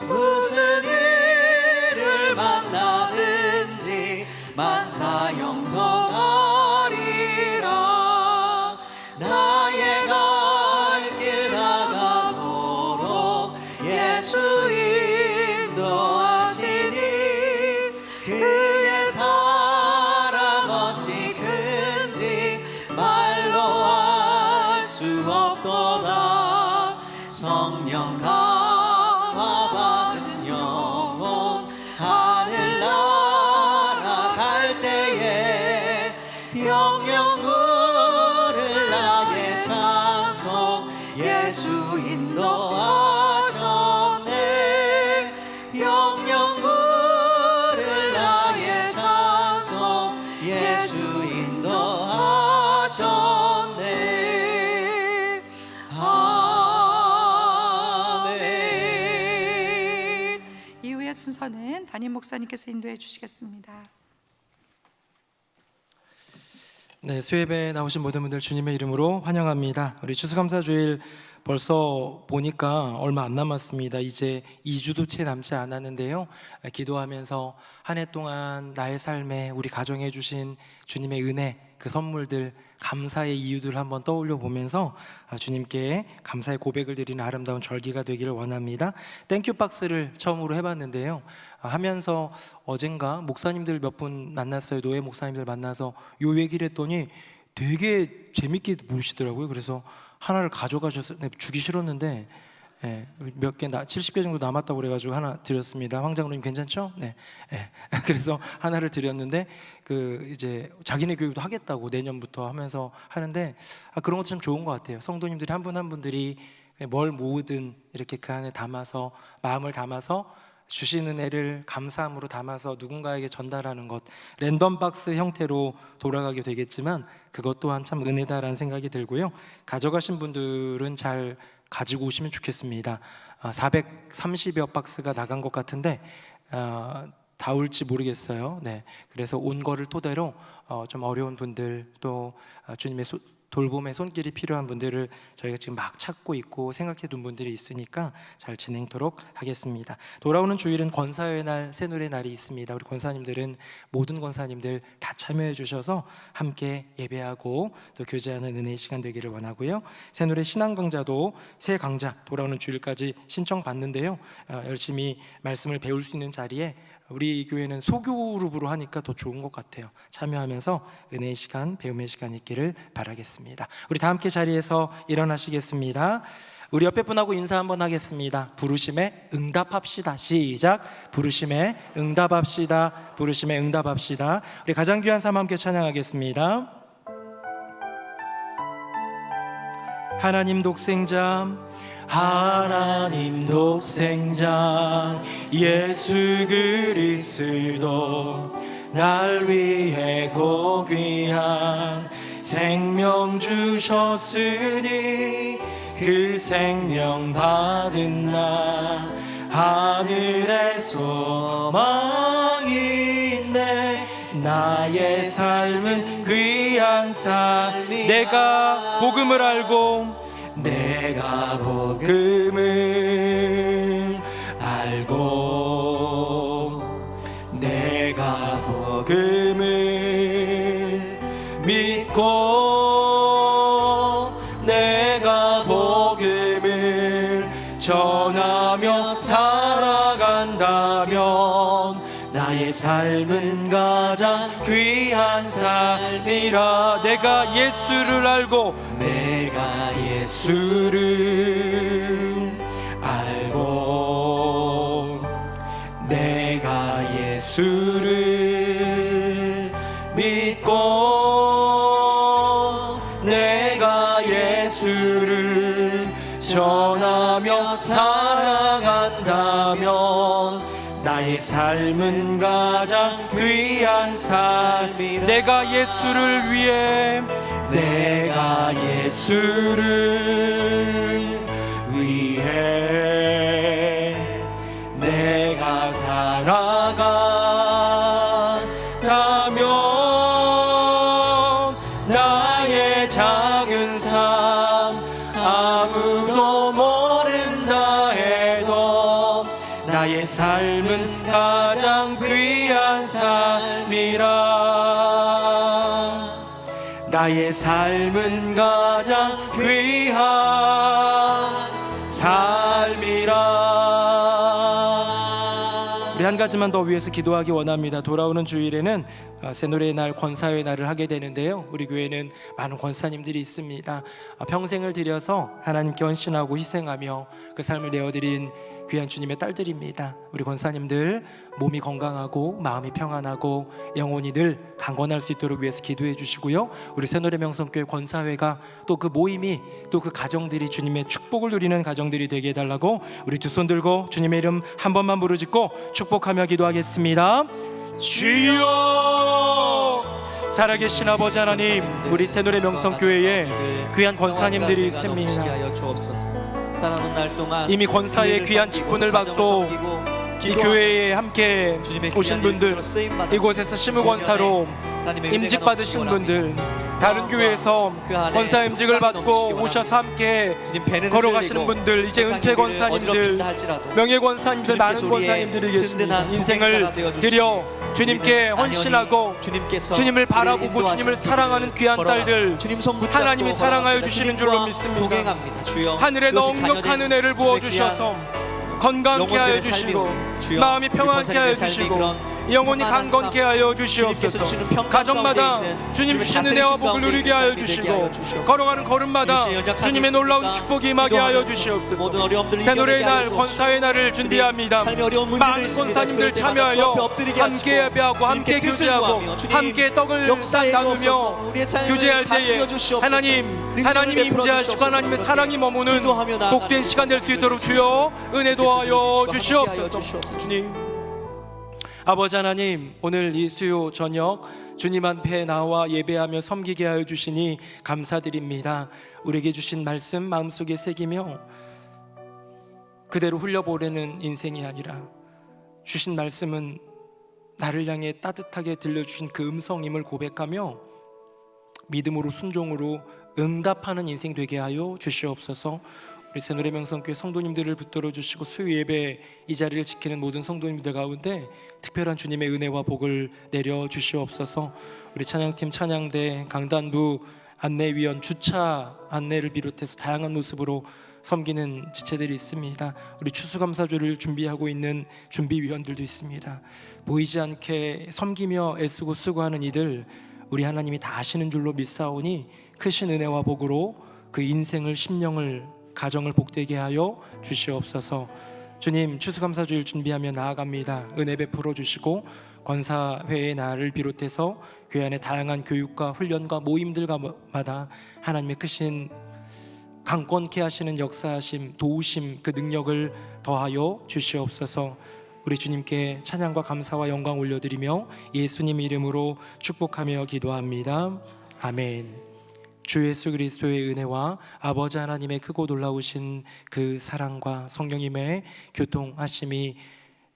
무슨 일을 만나든지 만사 형통하리라. 나의 갈 길 나가도록 예수 인도하시니 그의 사랑 어찌 큰지 말로 알 수 없도다. 성령 감화받은 영혼 하늘나라 갈 때에 영영 부를 나의 찬송 예수 인도하셨네. 영영 부를 나의 찬송 예수 인도하셨네. 아멘. 이후의 순서는 담임 목사님께서 인도해 주시겠습니다. 네, 수예배에 나오신 모든 분들 주님의 이름으로 환영합니다. 우리 추수감사주일 벌써 보니까 얼마 안 남았습니다. 이제 2주도 채 남지 않았는데요. 기도하면서 한 해 동안 나의 삶에 우리 가정에 주신 주님의 은혜, 그 선물들, 감사의 이유들을 한번 떠올려 보면서 주님께 감사의 고백을 드리는 아름다운 절기가 되기를 원합니다. 땡큐 박스를 처음으로 해봤는데요. 하면서 어젠가 목사님들 몇 분 만났어요. 노예 목사님들 만나서 요 얘기를 했더니 되게 재밌게 보시더라고요. 그래서 하나를 가져가셔서 주기 싫었는데 몇 개 70개 정도 남았다고 그래가지고 하나 드렸습니다. 황장로님 괜찮죠? 네. 그래서 하나를 드렸는데 그 이제 자기네 교육도 하겠다고 내년부터 하면서 하는데 그런 것도 참 좋은 것 같아요. 성도님들이 한 분 한 분들이 뭘 모으든 이렇게 그 안에 담아서 마음을 담아서 주신 은혜를 감사함으로 담아서 누군가에게 전달하는 것, 랜덤 박스 형태로 돌아가게 되겠지만 그것 또한 참 은혜다라는 생각이 들고요. 가져가신 분들은 잘 가지고 오시면 좋겠습니다. 430여 박스가 나간 것 같은데 다 올지 모르겠어요. 네, 그래서 온 거를 토대로 좀 어려운 분들 또 주님의 돌봄의 손길이 필요한 분들을 저희가 지금 막 찾고 있고 생각해 둔 분들이 있으니까 잘 진행토록 하겠습니다. 돌아오는 주일은 권사의 날, 새누리의 날이 있습니다. 우리 권사님들은 모든 권사님들 다 참여해 주셔서 함께 예배하고 또 교제하는 은혜의 시간 되기를 원하고요. 새누리 신앙 강좌도 새 강좌 돌아오는 주일까지 신청받는데요. 열심히 말씀을 배울 수 있는 자리에 우리 교회는 소그룹으로 하니까 더 좋은 것 같아요. 참여하면서 은혜의 시간, 배움의 시간 있기를 바라겠습니다. 우리 다 함께 자리에서 일어나시겠습니다. 우리 옆에 분하고 인사 한번 하겠습니다. 부르심에 응답합시다. 시작. 부르심에 응답합시다. 부르심에 응답합시다. 우리 가장 귀한 삶 함께 찬양하겠습니다. 하나님 독생자, 하나님 독생자 예수 그리스도 날 위해 고귀한 생명 주셨으니 그 생명 받은 나 하늘의 소망이 있네. 나의 삶은 귀한 삶이야. 내가 복음을 알고 내가 복음을 알고 내가 복음을 믿고 내가 복음을 전하며 살아간다면 나의 삶은 가장 귀한 삶이라. 내가 예수를 알고 내가 예수를 알고 내가 예수를 믿고 내가 예수를 전하며 살아간다면 나의 삶은 가장 귀한 삶이. 내가 예수를 위해 내가 예수를 위해 내가 살아간다면 나의 작은 삶 아무도 모른다 해도 나의 삶은 가장 귀한 삶이라. 나의 삶은 가장 귀한 삶이라. 우리 한 가지만 더 위해서 기도하기 원합니다. 돌아오는 주일에는 새노래의 날, 권사의 날을 하게 되는데요. 우리 교회는 많은 권사님들이 있습니다. 평생을 들여서 하나님께 헌신하고 희생하며 그 삶을 내어드린 귀한 주님의 딸들입니다. 우리 권사님들 몸이 건강하고 마음이 평안하고 영혼이 늘 강건할 수 있도록 위해서 기도해 주시고요. 우리 새노래 명성교회 권사회가 또 그 모임이 또 그 가정들이 주님의 축복을 누리는 가정들이 되게 해달라고 우리 두 손 들고 주님의 이름 한 번만 부르짖고 축복하며 기도하겠습니다. 주여, 살아계신 아버지 하나님, 우리 새노래 명성교회에 귀한 권사님들이 있습니다. 이미 권사의 귀한 직분을 받고 이 교회에 함께 오신 분들, 이곳에서 시무권사로 임직받으신 분들, 다른 교회에서 권사 임직을 받고 오셔서 함께 걸어가시는 분들, 이제 은퇴 권사님들, 명예 권사님들, 많은 권사님들이 계십니다. 인생을 드려 주님께 헌신하고 주님을 바라보고 주님을 사랑하는 귀한 딸들, 하나님이 사랑하여 주시는 줄로 믿습니다. 하늘에 넉넉한 은혜를 부어주셔서 건강케 하여 주시고 마음이 평안케 하여 주시고 영혼이 강건케 하여 주시옵소서. 가정마다 주님 주신 은혜와 복을 누리게 하여 주시고 걸어가는 걸음마다 주님의 놀라운 축복이 임하게 하여 주시옵소서. 새노래의 날, 권사의 날을 준비합니다. 많은 권사님들 참여하여 함께 예배하고 함께 교제하고 함께 떡을 나누며 교제할 때에 하나님이 임재하시고 하나님의 사랑이 머무는 복된 시간 될 수 있도록 주여 은혜 도하여 주시옵소서. 주님, 아버지 하나님, 오늘 이 수요 저녁 주님 앞에 나와 예배하며 섬기게 하여 주시니 감사드립니다. 우리에게 주신 말씀 마음속에 새기며 그대로 흘려보내는 인생이 아니라 주신 말씀은 나를 향해 따뜻하게 들려주신 그 음성임을 고백하며 믿음으로 순종으로 응답하는 인생 되게 하여 주시옵소서. 우리 새노래명성교회 성도님들을 붙들어 주시고 수요 예배 이 자리를 지키는 모든 성도님들 가운데 특별한 주님의 은혜와 복을 내려 주시옵소서. 우리 찬양팀, 찬양대, 강단부, 안내위원, 주차 안내를 비롯해서 다양한 모습으로 섬기는 지체들이 있습니다. 우리 추수감사주를 준비하고 있는 준비위원들도 있습니다. 보이지 않게 섬기며 애쓰고 수고하는 이들 우리 하나님이 다 아시는 줄로 믿사오니 크신 은혜와 복으로 그 인생을, 심령을, 가정을 복되게 하여 주시옵소서. 주님, 추수감사주일 준비하며 나아갑니다. 은혜 베풀어 주시고 권사회의 날을 비롯해서 교회 안에 다양한 교육과 훈련과 모임들마다 하나님의 크신 강권케 하시는 역사하심, 도우심, 그 능력을 더하여 주시옵소서. 우리 주님께 찬양과 감사와 영광 올려드리며 예수님 이름으로 축복하며 기도합니다. 아멘. 주 예수 그리스도의 은혜와 아버지 하나님의 크고 놀라우신 그 사랑과 성령님의 교통하심이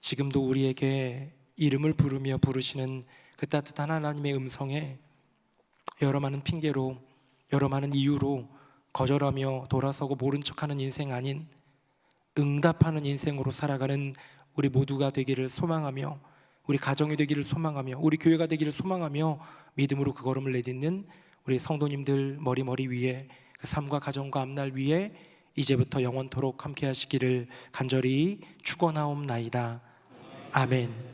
지금도 우리에게 이름을 부르며 부르시는 그 따뜻한 하나님의 음성에 여러 많은 핑계로, 여러 많은 이유로 거절하며 돌아서고 모른 척하는 인생 아닌 응답하는 인생으로 살아가는 우리 모두가 되기를 소망하며, 우리 가정이 되기를 소망하며, 우리 교회가 되기를 소망하며 믿음으로 그 걸음을 내딛는 우리 성도님들 머리 위에, 그 삶과 가정과 앞날 위에 이제부터 영원토록 함께 하시기를 간절히 축원하옵나이다. 아멘.